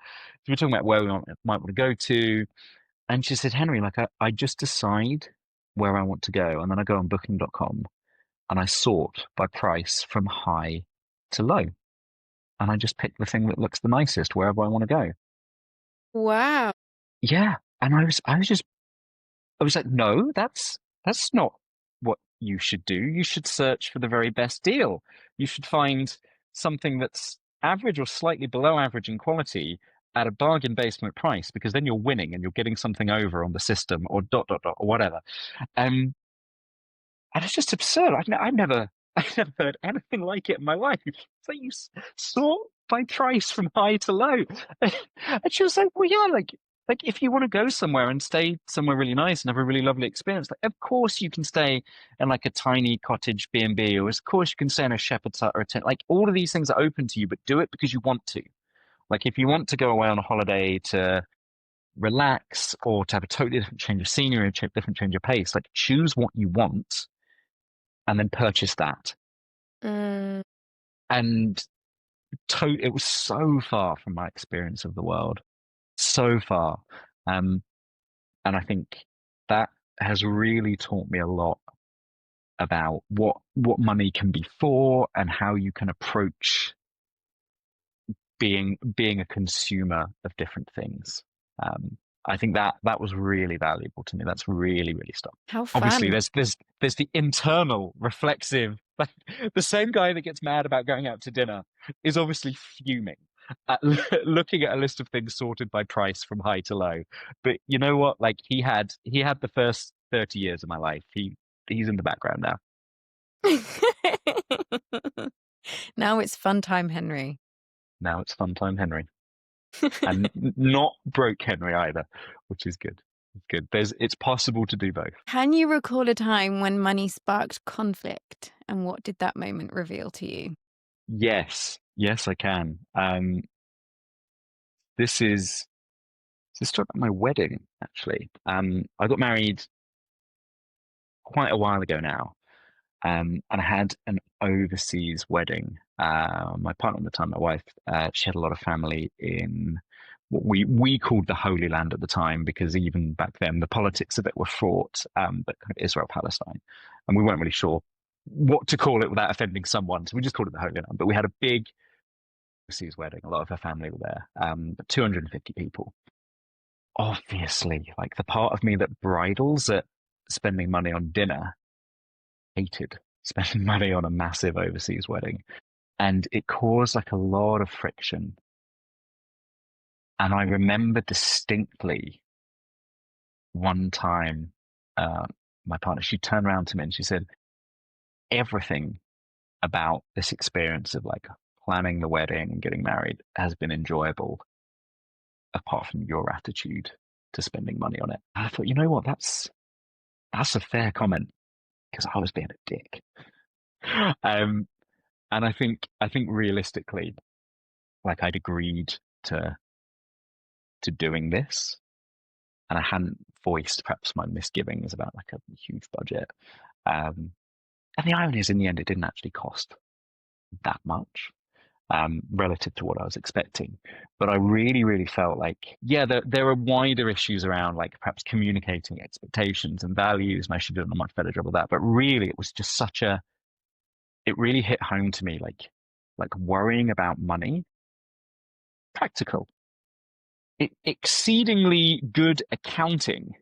We were talking about where we might want to go to, and she said, Henry, like I just decide where I want to go, and then I go on booking.com and I sort by price from high to low. And I just pick the thing that looks the nicest wherever I want to go. Wow. Yeah. And I was like, no, that's not what you should do. You should search for the very best deal. You should find something that's average or slightly below average in quality at a bargain basement price, because then you're winning and you're getting something over on the system or dot dot dot or whatever. Um, and it's just absurd. I've never I've never heard anything like it in my life. It's like you sort by price from high to low. And she was like, well, yeah, like if you want to go somewhere and stay somewhere really nice and have a really lovely experience, like of course you can stay in like a tiny cottage B&B, or of course you can stay in a shepherd's hut or a tent. Like all of these things are open to you, but do it because you want to. Like if you want to go away on a holiday to relax or to have a totally different change of scenery, a different change of pace, like choose what you want and then purchase that. Mm. And it was so far from my experience of the world, so far. Um, and I think that has really taught me a lot about what money can be for and how you can approach being a consumer of different things. I think that was really valuable to me. That's really, really stuck. How Obviously, fun. there's the internal reflexive, like the same guy that gets mad about going out to dinner is obviously fuming at looking at a list of things sorted by price from high to low. But you know what? Like he had the first 30 years of my life. He's in the background now. Now it's fun time, Henry. Now it's fun time Henry. And not broke Henry either, which is good. It's good. It's possible to do both. Can you recall a time when money sparked conflict? And what did that moment reveal to you? Yes, yes, I can. This is this talk about my wedding actually. I got married quite a while ago now, and I had an overseas wedding. My partner at the time, my wife, she had a lot of family in what we called the Holy Land at the time, because even back then the politics of it were fraught, but kind of Israel Palestine, and we weren't really sure what to call it without offending someone, so we just called it the Holy Land. But we had a big overseas wedding. A lot of her family were there, 250 people. Obviously, like the part of me that bridles at spending money on dinner hated spending money on a massive overseas wedding. And it caused like a lot of friction. And I remember distinctly one time, uh, my partner, she turned around to me and she said, everything about this experience of like planning the wedding and getting married has been enjoyable, apart from your attitude to spending money on it. And I thought, you know what, that's a fair comment, because I was being a dick. Um, and I think realistically, like I'd agreed to to doing this, and I hadn't voiced perhaps my misgivings about like a huge budget. Um, and the irony is, in the end, it didn't actually cost that much, relative to what I was expecting. But I really, really felt like, yeah, there are wider issues around like perhaps communicating expectations and values, and I should have done a much better job of that. But really, it was just it really hit home to me, like worrying about money, practical, exceedingly good accounting,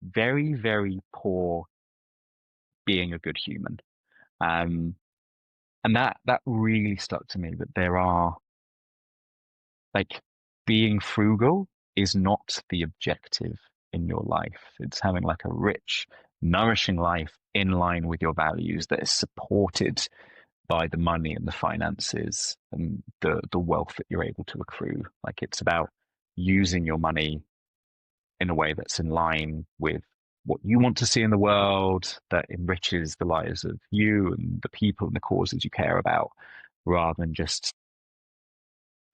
very, very poor being a good human. Um, and that really stuck to me, that there are like being frugal is not the objective in your life. It's having like a rich, nourishing life in line with your values that is supported by the money and the finances and the wealth that you're able to accrue. Like it's about using your money in a way that's in line with what you want to see in the world, that enriches the lives of you and the people and the causes you care about, rather than just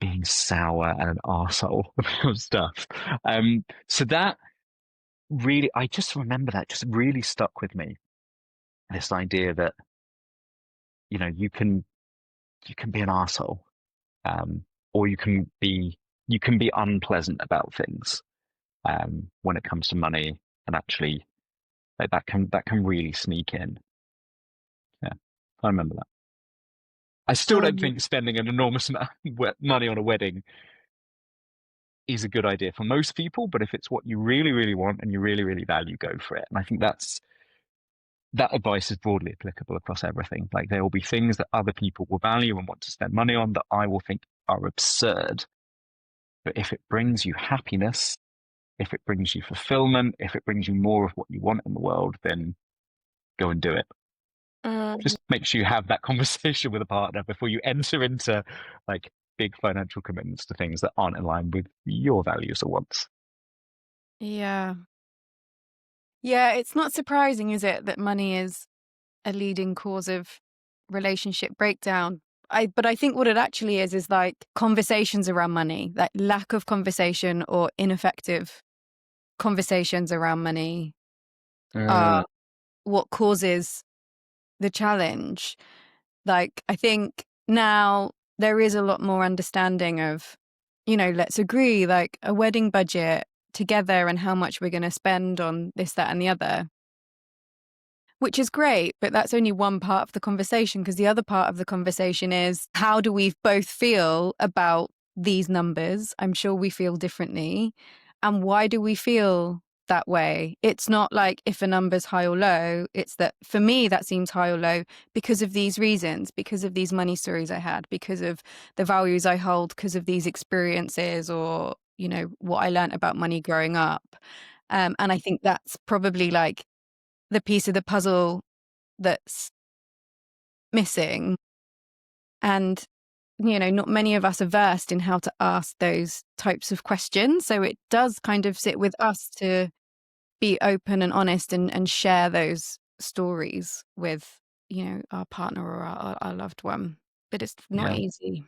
being sour and an arsehole about stuff. So that really, I just remember that just really stuck with me. This idea that, you can be an arsehole, or you can be unpleasant about things, when it comes to money, and actually like that can really sneak in. Yeah, I remember that. I still don't Um, think spending an enormous amount of money on a wedding is a good idea for most people, but if it's what you really, really want and you really, really value, go for it. And I think that advice is broadly applicable across everything. Like there will be things that other people will value and want to spend money on that I will think are absurd. But if it brings you happiness, if it brings you fulfillment, if it brings you more of what you want in the world, then go and do it. um, Just make sure you have that conversation with a partner before you enter into like big financial commitments to things that aren't in line with your values or wants. yeah. Yeah, it's not surprising, is it, that money is a leading cause of relationship breakdown. But I think what it actually is like conversations around money, like lack of conversation or ineffective conversations around money Mm, are what causes the challenge. Like, I think now there is a lot more understanding of, let's agree like a wedding budget together and how much we're going to spend on this, that, and the other. Which is great, but that's only one part of the conversation, because the other part of the conversation is how do we both feel about these numbers? I'm sure we feel differently. And why do we feel that way? It's not like if a number's high or low, it's that for me, that seems high or low because of these reasons, because of these money stories I had, because of the values I hold, because of these experiences or, what I learned about money growing up. And I think that's probably like the piece of the puzzle that's missing. And, not many of us are versed in how to ask those types of questions. So it does kind of sit with us to be open and honest and share those stories with, our partner or our loved one. But it's not Yeah. easy.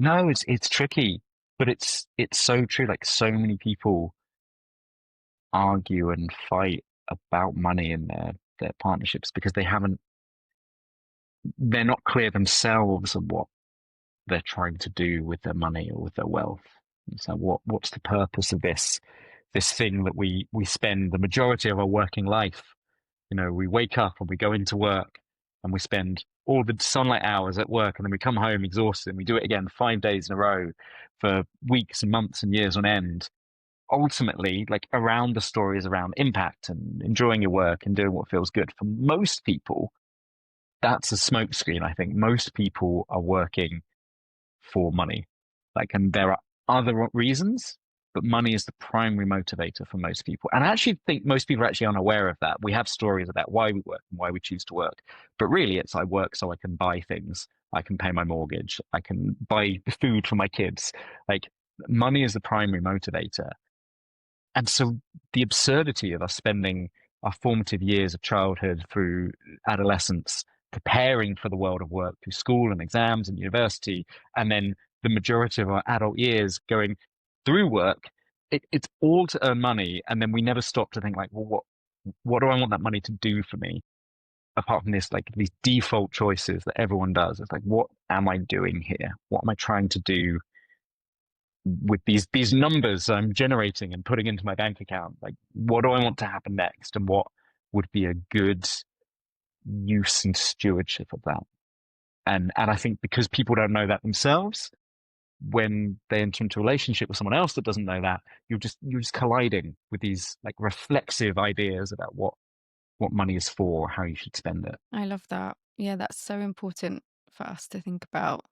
No, it's tricky, but it's so true. Like so many people argue and fight about money in their partnerships because they're not clear themselves on what they're trying to do with their money or with their wealth. And so what's the purpose of this thing that we spend the majority of our working life? We wake up and we go into work and we spend all the sunlight hours at work and then we come home exhausted and we do it again 5 days in a row for weeks and months and years on end. Ultimately, like around the stories around impact and enjoying your work and doing what feels good. For most people, that's a smokescreen. I think most people are working for money. And there are other reasons, but money is the primary motivator for most people. And I actually think most people are actually unaware of that. We have stories about why we work and why we choose to work. But really, it's I work so I can buy things. I can pay my mortgage. I can buy food for my kids. Like money is the primary motivator. And so the absurdity of us spending our formative years of childhood through adolescence preparing for the world of work through school and exams and university, and then the majority of our adult years going through work, it's all to earn money. And then we never stop to think like, well, what do I want that money to do for me? Apart from this, like these default choices that everyone does. It's like, what am I doing here? What am I trying to do with these numbers I'm generating and putting into my bank account? Like, what do I want to happen next, and what would be a good use and stewardship of that? And I think because people don't know that themselves, when they enter into a relationship with someone else that doesn't know that, you're just colliding with these like reflexive ideas about what money is for, how you should spend it. I love that. Yeah, that's so important for us to think about.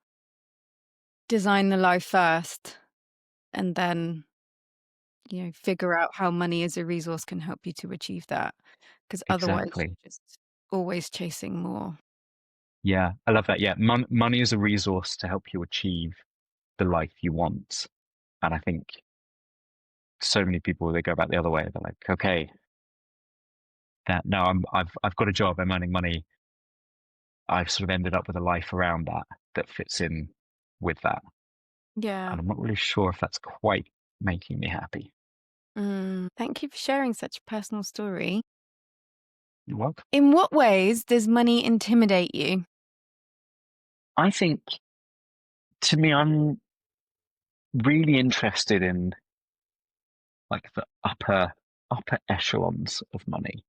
Design the life first and then, figure out how money as a resource can help you to achieve that. Because otherwise, Exactly. you're just always chasing more. Yeah, I love that. Yeah, money is a resource to help you achieve the life you want. And I think so many people they go back the other way. They're like, okay, that no, I've got a job, I'm earning money. I've sort of ended up with a life around that fits in with that. Yeah. And I'm not really sure if that's quite making me happy. Thank you for sharing such a personal story. You're welcome. In what ways does money intimidate you? I think to me, I'm really interested in like the upper echelons of money.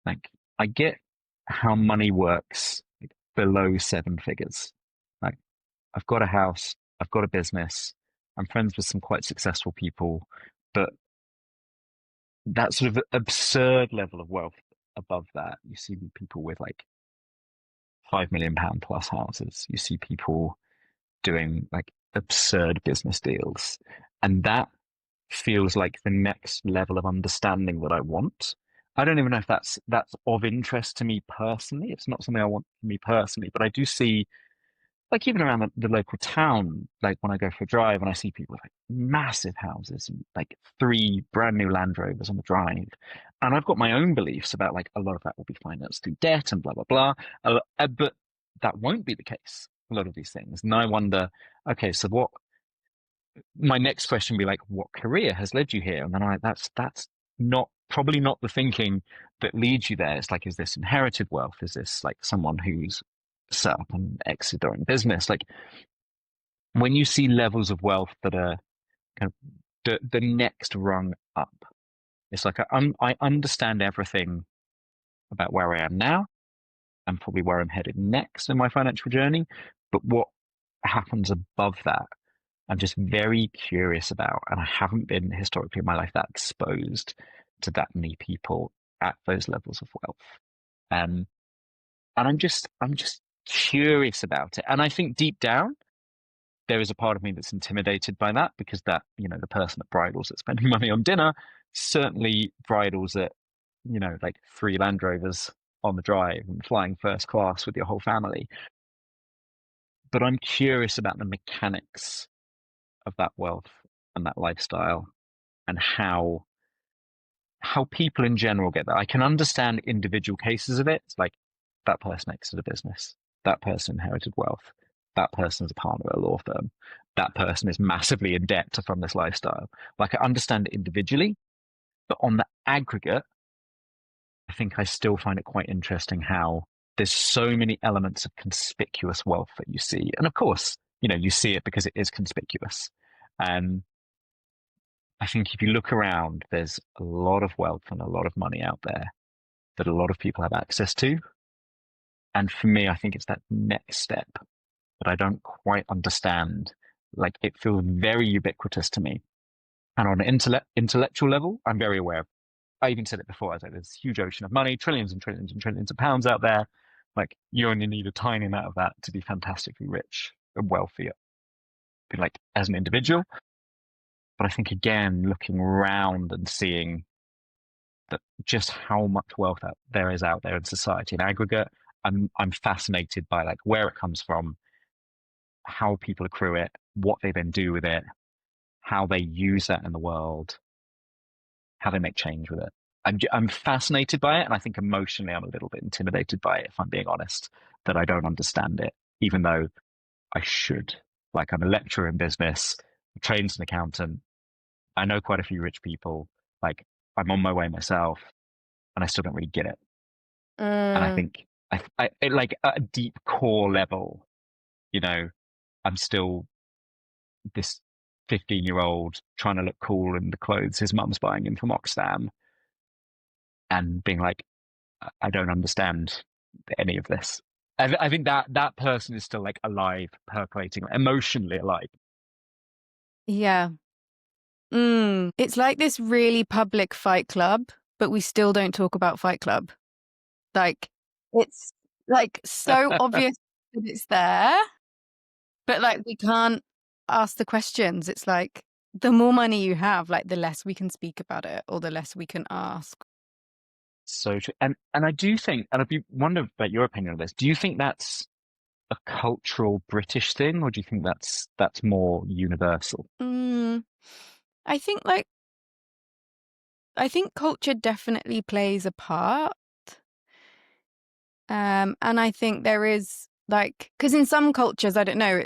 Like I get how money works below seven figures. Like I've got a house, I've got a business, I'm friends with some quite successful people, but that sort of absurd level of wealth above that, you see people with like £5 million plus houses. You see people doing like absurd business deals. And that feels like the next level of understanding that I want. I don't even know if that's of interest to me personally. It's not something I want for me personally, but I do see like even around the local town, like when I go for a drive and I see people with like massive houses and like three brand new Land Rovers on the drive. And I've got my own beliefs about like a lot of that will be financed through debt and blah, blah, blah. But that won't be the case, a lot of these things. And I wonder, okay, so what my next question would be like, what career has led you here? And then that's not probably not the thinking that leads you there. It's like, is this inherited wealth? Is this like someone who's set up an exit or in business? Like when you see levels of wealth that are kind of the next rung up, it's like I understand everything about where I am now and probably where I'm headed next in my financial journey, but what happens above that I'm just very curious about, and I haven't been historically in my life that exposed to that many people at those levels of wealth. Um, and I'm just curious about it. And I think deep down, there is a part of me that's intimidated by that because that, the person that bridles at spending money on dinner certainly bridles at, like 3 Land Rovers on the drive and flying first class with your whole family. But I'm curious about the mechanics of that wealth and that lifestyle and how people in general get that. I can understand individual cases of it. It's like that person exited a business, that person inherited wealth, that person is a partner at a law firm, that person is massively in debt to fund this lifestyle. Like I understand it individually, but on the aggregate, I think I still find it quite interesting how there's so many elements of conspicuous wealth that you see. And of course, you see it because it is conspicuous. Um, I think if you look around, there's a lot of wealth and a lot of money out there that a lot of people have access to. And for me, I think it's that next step that I don't quite understand. Like it feels very ubiquitous to me. And on an intellectual level, I'm very aware of. I even said it before. I was like, there's this huge ocean of money, trillions and trillions and trillions of pounds out there. Like you only need a tiny amount of that to be fantastically rich and wealthy, like as an individual. But I think again, looking around and seeing that just how much wealth there is out there in society in aggregate, I'm fascinated by like where it comes from, how people accrue it, what they then do with it, how they use that in the world, how they make change with it. I'm fascinated by it, and I think emotionally I'm a little bit intimidated by it, if I'm being honest, that I don't understand it, even though I should. Like I'm a lecturer in business, trained as an accountant. I know quite a few rich people. Like I'm on my way myself, and I still don't really get it. And I Mm, think like at a deep core level, you know, I'm still this 15-year-old trying to look cool in the clothes his mum's buying him from Oxfam and being like, I don't understand any of this. I think that person is still like alive, percolating, emotionally alive. yeah. It's like this really public Fight Club, but we still don't talk about Fight Club. Like, it's like so obvious that it's there, but like we can't ask the questions. It's like the more money you have, like the less we can speak about it or the less we can ask. So true. And I do think, and I'd be wondering about your opinion on this. Do you think that's a cultural British thing, or do you think that's more universal? Mm, I think like I think culture definitely plays a part. And I think there is like, because in some cultures, I don't know,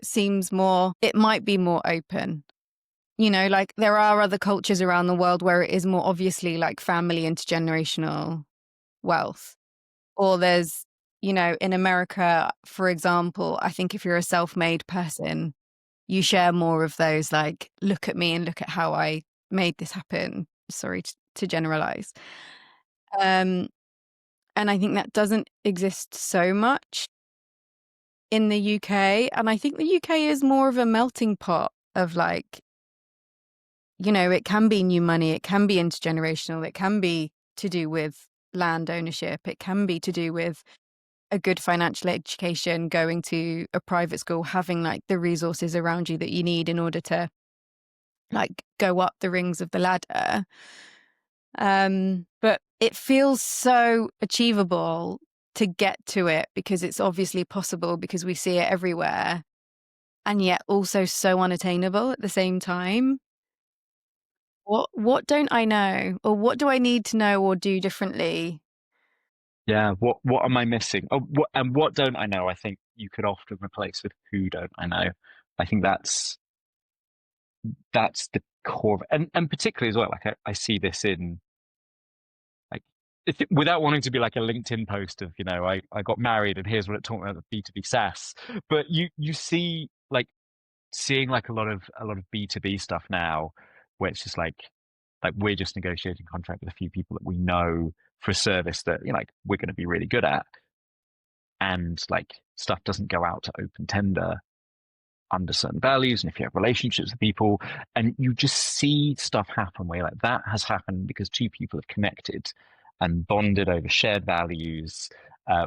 it might be more open. Like there are other cultures around the world where it is more obviously like family intergenerational wealth. Or there's, in America, for example, I think if you're a self made person, you share more of those, like, look at me and look at how I made this happen. Sorry to generalize. Um, and I think that doesn't exist so much in the UK. And I think the UK is more of a melting pot of like, it can be new money, it can be intergenerational, it can be to do with land ownership, it can be to do with a good financial education, going to a private school, having like the resources around you that you need in order to like go up the rings of the ladder. But it feels so achievable to get to it because it's obviously possible because we see it everywhere and yet also so unattainable at the same time. What don't I know? Or what do I need to know or do differently? Yeah, what am I missing? Oh, what don't I know? I think you could often replace with who don't I know. I think that's the core of, and particularly as well. Like I see this in like without wanting to be like a LinkedIn post of I got married and here's what it taught me about B2B SaaS. But you see like seeing like a lot of B2B stuff now where it's just like we're just negotiating contract with a few people that we know for a service that like we're going to be really good at, and like stuff doesn't go out to open tender, under certain values and if you have relationships with people, and you just see stuff happen where you're like, that has happened because two people have connected and bonded over shared values,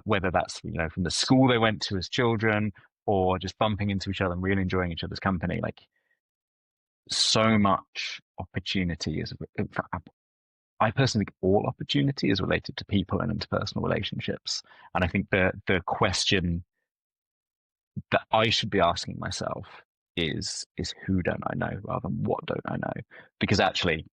whether that's, from the school they went to as children or just bumping into each other and really enjoying each other's company. Like, so much opportunity is, in fact, I personally think all opportunity is related to people and interpersonal relationships. And I think the question that I should be asking myself is who don't I know rather than what don't I know? Because actually,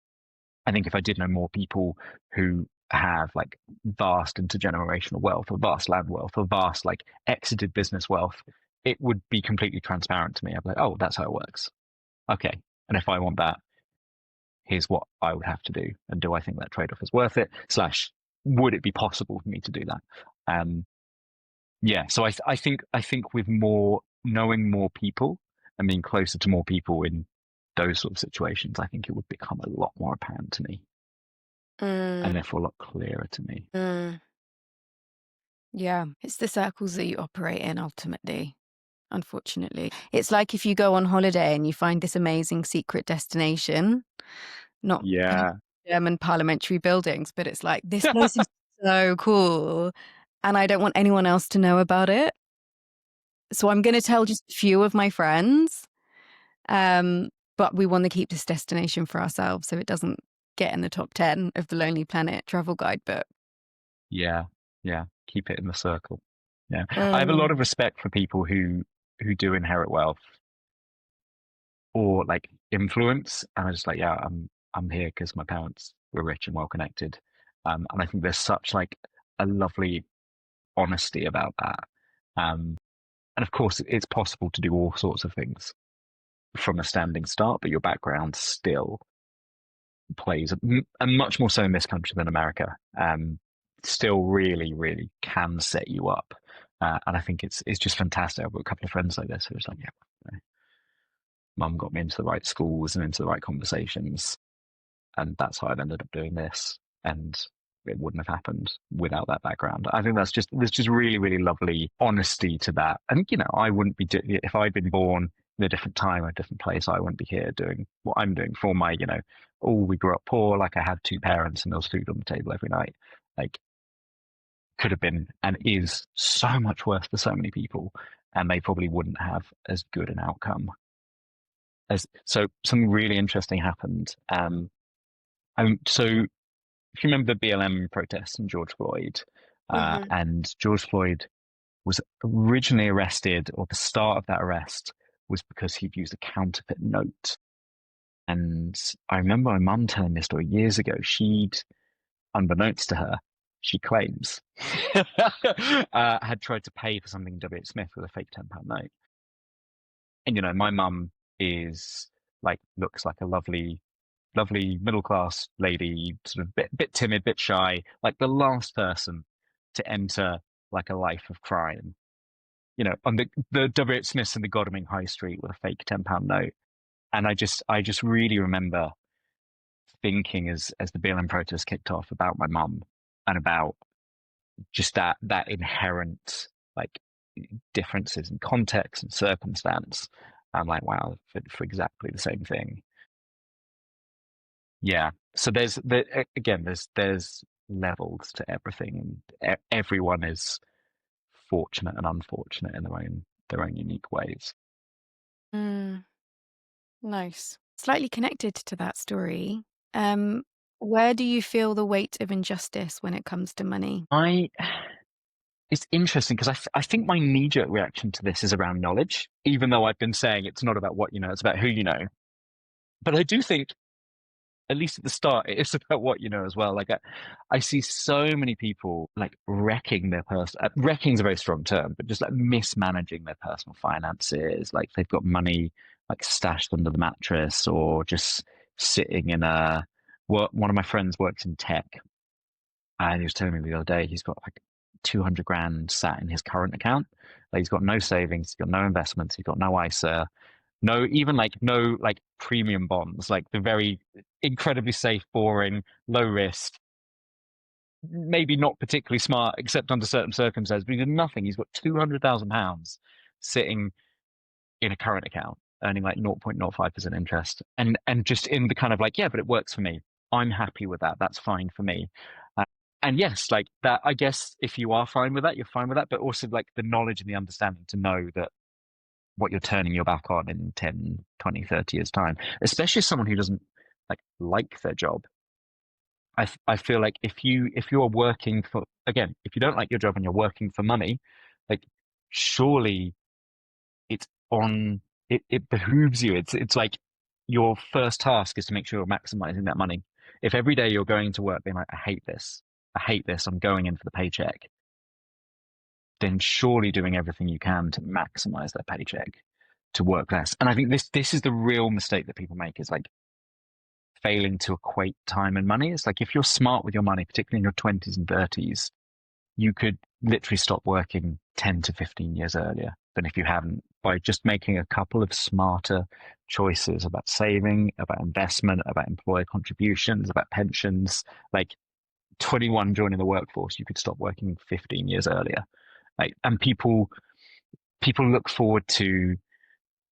I think if I did know more people who have like vast intergenerational wealth or vast land wealth or vast like exited business wealth, it would be completely transparent to me. I'd be like, oh, that's how it works. Okay. And if I want that, here's what I would have to do. And do I think that trade-off is worth it? Slash, would it be possible for me to do that? Yeah. So I think with more knowing more people and being closer to more people in those sort of situations, I think it would become a lot more apparent to me Mm, and therefore a lot clearer to me. mm. Yeah, it's the circles that you operate in ultimately, unfortunately. It's like if you go on holiday and you find this amazing secret destination, not Yeah. German parliamentary buildings, but it's like, this place is so cool, and I don't want anyone else to know about it. So I'm gonna tell just a few of my friends, um, but we want to keep this destination for ourselves so it doesn't get in the top 10 of the Lonely Planet travel guidebook. Yeah. Yeah. Keep it in the circle. Yeah. I have a Mm, lot of respect for people who do inherit wealth or like influence. And I just like, yeah, I'm here because my parents were rich and well connected. And I think there's such like a lovely honesty about that. And of course, it's possible to do all sorts of things from a standing start, but your background still plays, and much more so in this country than America. Still really, really can set you up. And I think it's just fantastic. I've got a couple of friends like this who was like, yeah, mum got me into the right schools and into the right conversations, and that's how I've ended up doing this. And it wouldn't have happened without that background. I think there's just really, really lovely honesty to that. And I wouldn't be if I'd been born in a different time or a different place, I wouldn't be here doing what I'm doing for my, oh, we grew up poor, like I had two parents and there was food on the table every night. Like, could have been and is so much worse for so many people, and they probably wouldn't have as good an outcome. As so something really interesting happened. So if you remember the BLM protests and George Floyd, mhm, and George Floyd was originally arrested, or the start of that arrest was because he'd used a counterfeit note. And I remember my mum telling me a story years ago. Unbeknownst to her, she claims, had tried to pay for something in W.H. Smith with a fake £10 note. And my mum is like, looks like a lovely middle class lady, sort of bit timid, bit shy, like the last person to enter like a life of crime. On the W.H. Smiths in the Godalming High Street with a fake £10 note. And I just really remember thinking as the BLM protest kicked off about my mum and about just that inherent like differences in context and circumstance. I'm like, wow, for exactly the same thing. Yeah. So again, there's levels to everything, and everyone is fortunate and unfortunate in their own unique ways. mm, nice. Slightly connected to that story, um, where do you feel the weight of injustice when it comes to money? I It's interesting because I think my knee-jerk reaction to this is around knowledge, even though I've been saying it's not about what you know, it's about who you know. But I do think, at least at the start, it is about what you know as well. Like I see so many people like wrecking their wrecking is a very strong term, but just like mismanaging their personal finances. Like they've got money like stashed under the mattress or just sitting in one of my friends works in tech, and he was telling me the other day he's got like 200 grand sat in his current account. Like he's got no savings, he's got no investments, he's got no ISA, no like premium bonds, like the very incredibly safe, boring, low risk, maybe not particularly smart except under certain circumstances, but he did nothing. He's got £200,000 sitting in a current account, earning like 0.05% interest, and just in the kind of like, yeah, but it works for me. I'm happy with that. That's fine for me. Uh, and yes, like that, I guess if you are fine with that, you're fine with that, but also like the knowledge and the understanding to know that what you're turning your back on in 10, 20, 30 years time, especially as someone who doesn't like their job. I feel like if you're working for, again, if you don't like your job and you're working for money, like surely it's on it behooves you. It's like your first task is to make sure you're maximizing that money. If every day you're going to work being like, I hate this, I'm going in for the paycheck, then surely doing everything you can to maximize that paycheck, to work less. And I think this is the real mistake that people make, is like failing to equate time and money. It's like if you're smart with your money, particularly in your 20s and 30s, you could literally stop working 10 to 15 years earlier than if you hadn't, by just making a couple of smarter choices about saving, about investment, about employer contributions, about pensions. Like 21 joining the workforce, you could stop working 15 years earlier. Like, and people look forward to,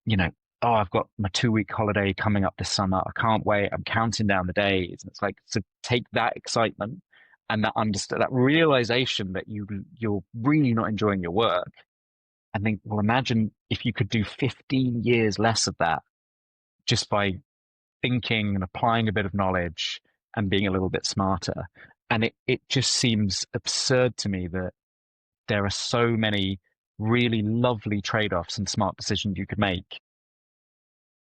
you know, oh, I've got my 2 week holiday coming up this summer. I can't wait. I'm counting down the days. And it's like, to take that excitement and that realization that you're really not enjoying your work, and think, well, imagine if you could do 15 years less of that just by thinking and applying a bit of knowledge and being a little bit smarter. And it just seems absurd to me that there are so many really lovely trade-offs and smart decisions you could make,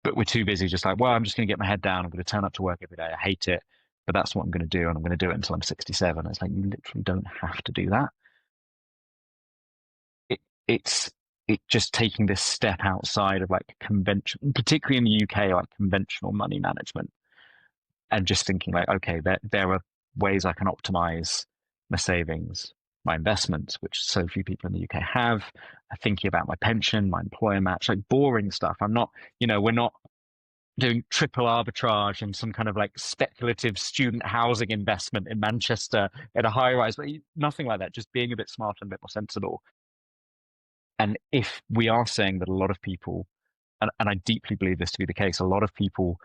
but we're too busy just like, well, I'm just going to get my head down. I'm going to turn up to work every day. I hate it, but that's what I'm going to do. And I'm going to do it until I'm 67. It's like, you literally don't have to do that. It, it's, it just taking this step outside of like convention, particularly in the UK, like conventional money management, and just thinking like, okay, there are ways I can optimize my savings, my investments, which so few people in the UK have. Thinking about my pension, my employer match, like boring stuff. I'm not, we're not doing triple arbitrage and some kind of like speculative student housing investment in Manchester at a high rise, but nothing like that. Just being a bit smarter and a bit more sensible. And if we are saying that a lot of people, and I deeply believe this to be the case, a lot of people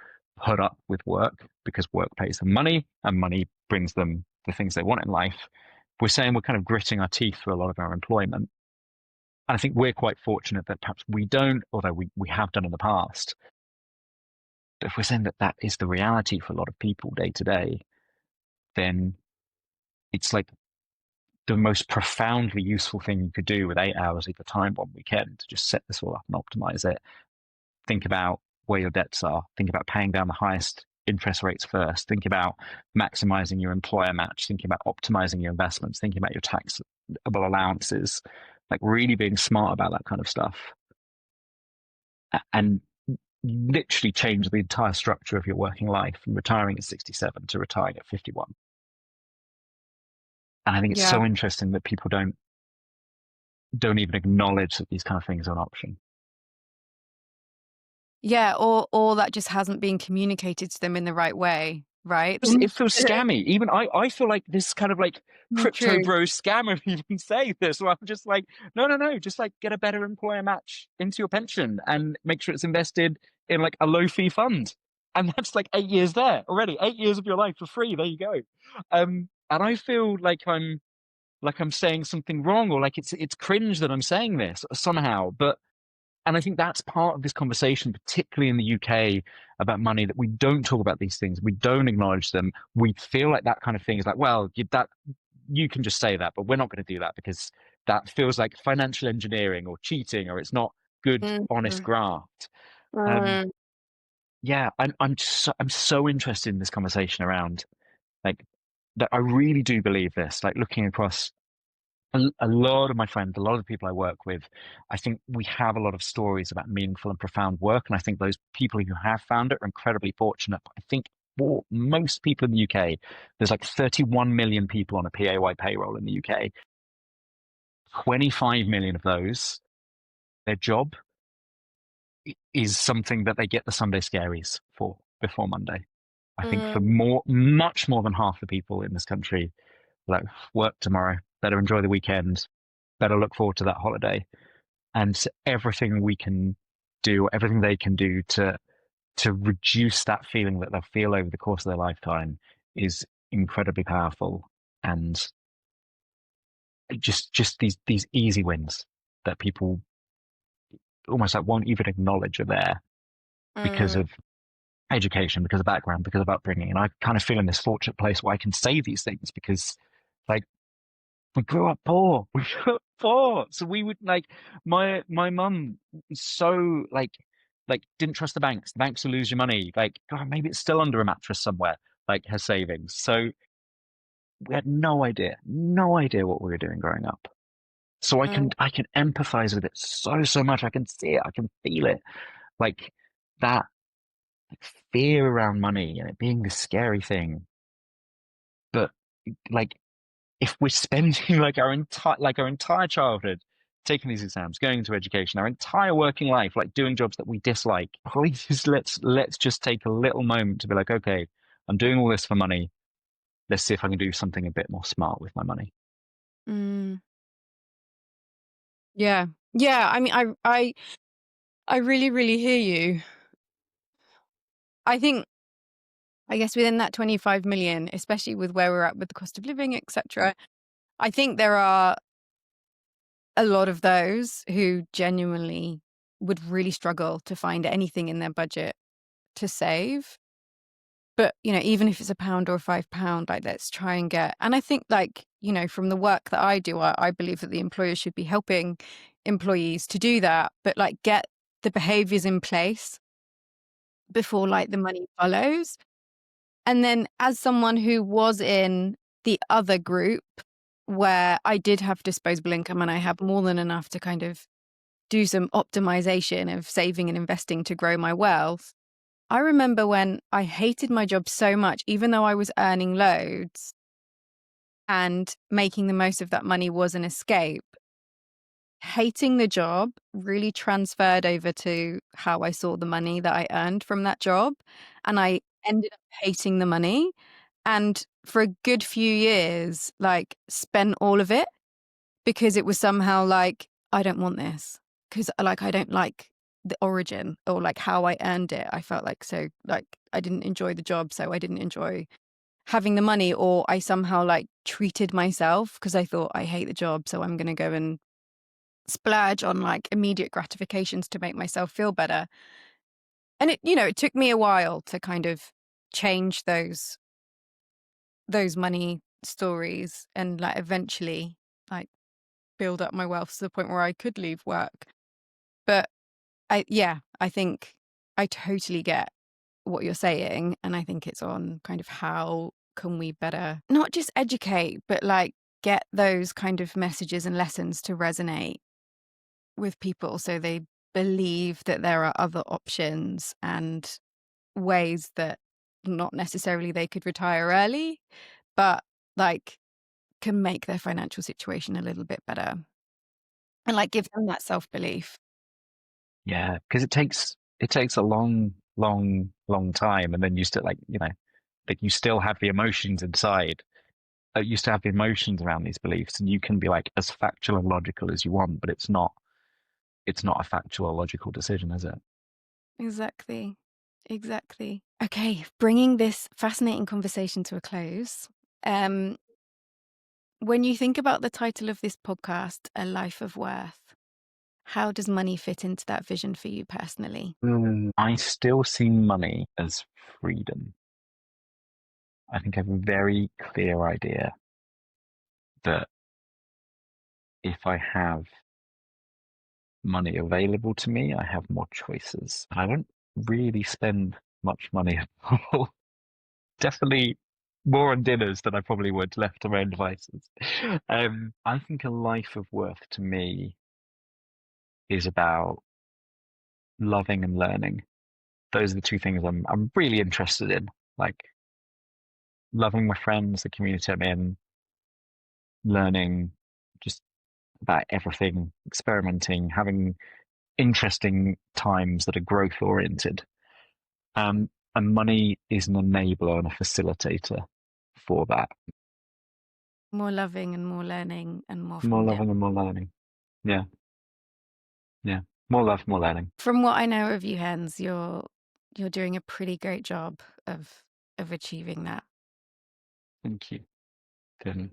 put up with work because work pays them money and money brings them the things they want in life. We're saying we're kind of gritting our teeth through a lot of our employment. And I think we're quite fortunate that perhaps we don't, although we have done in the past. But if we're saying that that is the reality for a lot of people day to day, then it's like the most profoundly useful thing you could do with 8 hours of your time one weekend, to just set this all up and optimize it. Think about where your debts are. Think about paying down the highest interest rates first. Think about maximizing your employer match. Thinking about optimizing your investments. Thinking about your taxable allowances. Like really being smart about that kind of stuff. And literally change the entire structure of your working life from retiring at 67 to retiring at 51. And I think it's Yeah. so interesting that people don't even acknowledge that these kind of things are an option. Yeah, or that just hasn't been communicated to them in the right way, right? It feels scammy. Even I feel like this kind of like crypto True. bro scammer even saying this. Where I'm just like, no, just like get a better employer match into your pension and make sure it's invested in like a low fee fund. And that's like 8 years there already. 8 years of your life for free. There you go. And I feel like I'm saying something wrong, or like it's cringe that I'm saying this somehow. And I think that's part of this conversation, particularly in the UK, about money, that we don't talk about these things. We don't acknowledge them. We feel like that kind of thing is like, well, you can just say that, but we're not going to do that because that feels like financial engineering or cheating, or it's not good, honest Mhm. graft. Um, Mm. yeah, I'm so interested in this conversation around like that. I really do believe this. Like looking across a lot of my friends, a lot of the people I work with, I think we have a lot of stories about meaningful and profound work. And I think those people who have found it are incredibly fortunate. But I think for most people in the UK, there's like 31 million people on a PAY payroll in the UK. 25 million of those, their job is something that they get the Sunday scaries for before Monday. I think for Mm. much more than half the people in this country, like work tomorrow, better enjoy the weekend, better look forward to that holiday. And everything we can do everything they can do to reduce that feeling that they'll feel over the course of their lifetime is incredibly powerful. And just these easy wins that people almost like won't even acknowledge are there because Mm, of education, because of background, because of upbringing. And I kind of feel in this fortunate place where I can say these things because like we grew up poor. We grew up poor. So we would like my mum was so like didn't trust the banks. The banks will lose your money. Like, God, maybe it's still under a mattress somewhere, like her savings. So we had no idea what we were doing growing up. So mm, I can empathize with it so much. I can see it, I can feel it. Like that fear around money and it being this scary thing. But like if we're spending like our entire childhood taking these exams, going into education, our entire working life, like doing jobs that we dislike, please let's just take a little moment to be like, okay, I'm doing all this for money. Let's see if I can do something a bit more smart with my money. mm. Yeah. Yeah, I mean, I really, really hear you. I think, I guess within that 25 million, especially with where we're at with the cost of living, et cetera, I think there are a lot of those who genuinely would really struggle to find anything in their budget to save. But, even if it's a pound or £5, like, let's try and get, and I think, like, from the work that I do, I believe that the employer should be helping employees to do that, but, like, get the behaviors in place before, like, the money follows. And then as someone who was in the other group where I did have disposable income and I have more than enough to kind of do some optimization of saving and investing to grow my wealth. I remember when I hated my job so much, even though I was earning loads and making the most of that money was an escape, hating the job really transferred over to how I saw the money that I earned from that job. And I ended up hating the money. And for a good few years, like, spent all of it because it was somehow like, I don't want this. Because, like, I don't like the origin or like how I earned it. I felt like, so, like, I didn't enjoy the job, so I didn't enjoy having the money, or I somehow like treated myself because I thought I hate the job, so I'm going to go and splurge on like immediate gratifications to make myself feel better. And it took me a while to kind of change those money stories and like eventually like build up my wealth to the point where I could leave work. But I think I totally get what you're saying. And I think it's on kind of how can we better not just educate, but like get those kind of messages and lessons to resonate with people so they believe that there are other options and ways that not necessarily they could retire early, but like can make their financial situation a little bit better and like give them that self-belief. Yeah, because it takes a long time, and then you still like you still have the emotions inside. You still have the emotions around these beliefs, and you can be like as factual and logical as you want, but it's not a factual, logical decision, is it? Exactly. Exactly. Okay, bringing this fascinating conversation to a close. Um, when you think about the title of this podcast, A Life of Worth, how does money fit into that vision for you personally? I still see money as freedom. I think I have a very clear idea that if I have money available to me, I have more choices. I don't really spend much money at all. Definitely more on dinners than I probably would left to my own devices. I think a life of worth to me is about loving and learning. Those are the two things I'm really interested in. Like loving my friends, the community I'm in, learning just about everything, experimenting, having interesting times that are growth oriented. And money is an enabler and a facilitator for that. More loving and more learning and more More freedom. loving and more learning. Yeah, yeah. More love, more learning. From what I know of you, Hens, you're doing a pretty great job of achieving that. Thank you. Then,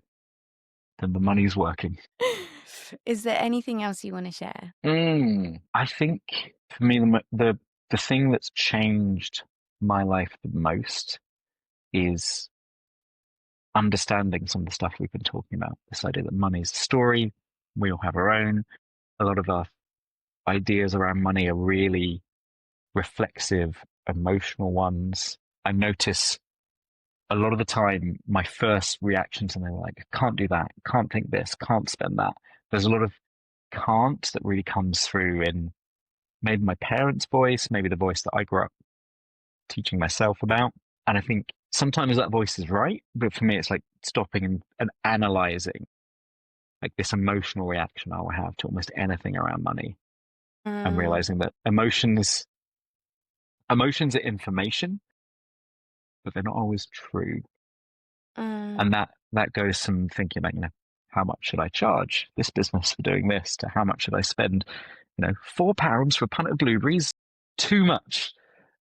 then the money's working. Is there anything else you want to share? I think for me, the thing that's changed my life the most is understanding some of the stuff we've been talking about. This idea that money is a story, we all have our own. A lot of our ideas around money are really reflexive, emotional ones. I notice a lot of the time my first reaction to something like, can't do that, can't think this, can't spend that. There's a lot of can't that really comes through in maybe my parents' voice, maybe the voice that I grew up teaching myself about. And I think sometimes that voice is right, but for me, it's like stopping and analyzing like this emotional reaction I will have to almost anything around money and Mm, realizing that emotions are information, but they're not always true. mm, And that goes from thinking about, how much should I charge this business for doing this to how much should I spend, £4 for a pint of blueberries, too much.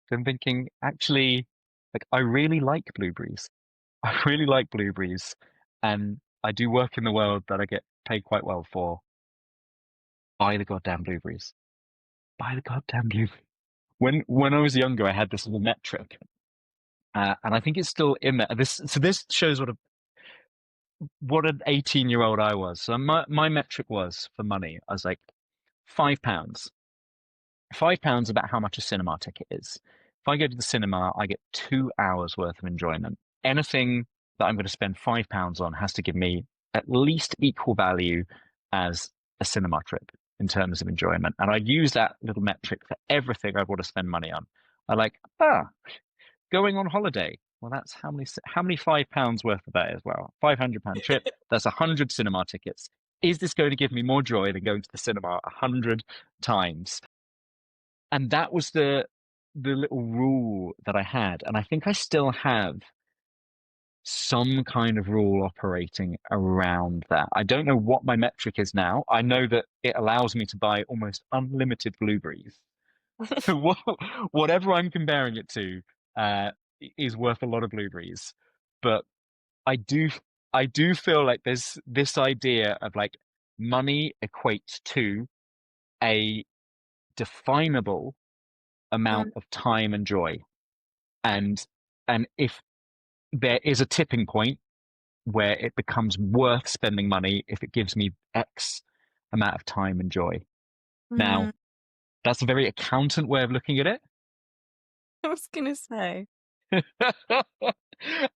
Then thinking, actually, like I really like blueberries. I really like blueberries. And I do work in the world that I get paid quite well for. Buy the goddamn blueberries. Buy the goddamn blueberries. When I was younger, I had this as a metric. And I think it's still in there. This shows what an 18-year-old I was. So my metric was for money. I was like £5. £5 about how much a cinema ticket is. If I go to the cinema, I get 2 hours worth of enjoyment. Anything that I'm going to spend £5 on has to give me at least equal value as a cinema trip in terms of enjoyment. And I use that little metric for everything I want to spend money on. I like, going on holiday. Well, that's how many £5 worth of that is? Well, £500 trip. That's 100 cinema tickets. Is this going to give me more joy than going to the cinema 100 times? And that was the little rule that I had, and I think I still have some kind of rule operating around that. I don't know what my metric is now. I know that it allows me to buy almost unlimited blueberries. Whatever I'm comparing it to uh, is worth a lot of blueberries. But I do I do feel like there's this idea of like money equates to a definable amount mm, of time and joy. And and if there is a tipping point where it becomes worth spending money if it gives me X amount of time and joy. Now, mm. that's a very accountant way of looking at I was gonna say. it.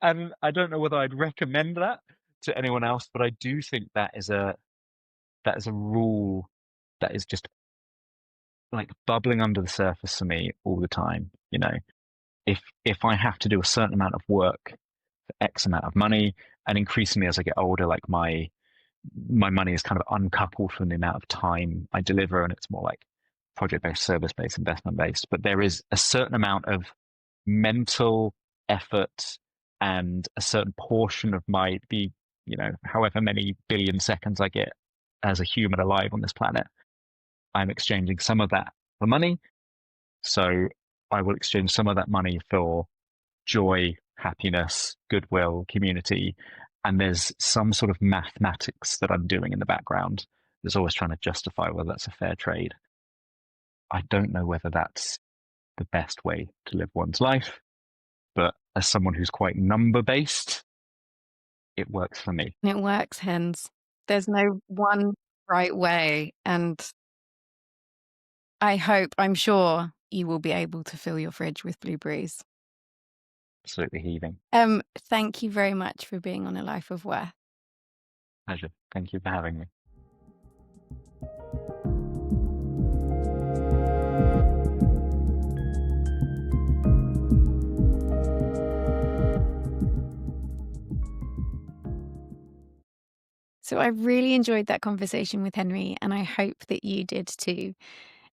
And I don't know whether I'd recommend that to anyone else, but I do think that is a rule that is just like bubbling under the surface for me all the time. If I have to do a certain amount of work for X amount of money, and increasingly as I get older, like my money is kind of uncoupled from the amount of time I deliver, and it's more like project-based, service-based, investment-based. But there is a certain amount of mental effort and a certain portion of however many billion seconds I get as a human alive on this planet, I'm exchanging some of that for money. So I will exchange some of that money for joy, happiness, goodwill, community. And there's some sort of mathematics that I'm doing in the background. There's always trying to justify whether that's a fair trade. I don't know whether that's the best way to live one's life, but as someone who's quite number based, it works for me. It works, Hens. There's no one right way, and I'm sure you will be able to fill your fridge with blueberries. Absolutely heaving. Thank you very much for being on A Life of Worth. Pleasure. Thank you for having me. So I really enjoyed that conversation with Henry, and I hope that you did too.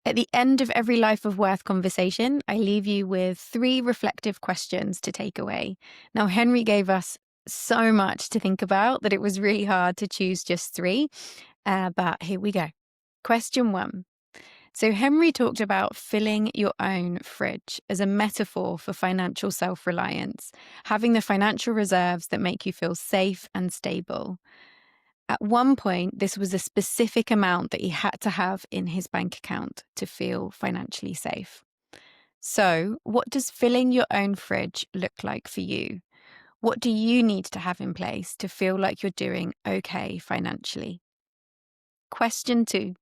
At the end of every Life of Worth conversation, I leave you with 3 reflective questions to take away. Now, Henry gave us so much to think about that it was really hard to choose just 3, but here we go. Question 1. So, Henry talked about filling your own fridge as a metaphor for financial self reliance, having the financial reserves that make you feel safe and stable. At one point, this was a specific amount that he had to have in his bank account to feel financially safe. So, what does filling your own fridge look like for you? What do you need to have in place to feel like you're doing okay financially? Question 2.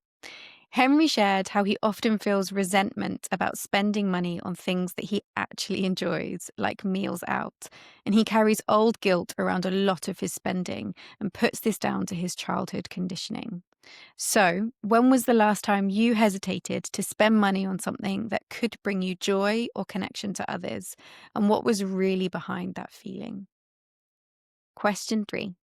Henry shared how he often feels resentment about spending money on things that he actually enjoys, like meals out, and he carries old guilt around a lot of his spending and puts this down to his childhood conditioning. So, when was the last time you hesitated to spend money on something that could bring you joy or connection to others? And what was really behind that feeling? Question 3.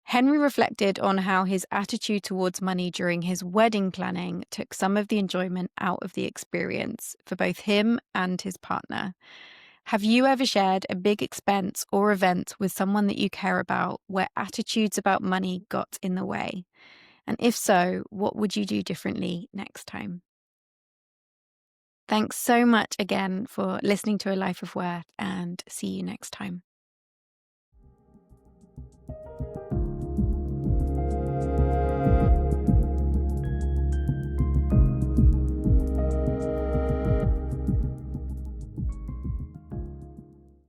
Henry reflected on how his attitude towards money during his wedding planning took some of the enjoyment out of the experience for both him and his partner. Have you ever shared a big expense or event with someone that you care about where attitudes about money got in the way? And if so, what would you do differently next time? Thanks so much again for listening to A Life of Worth, and see you next time.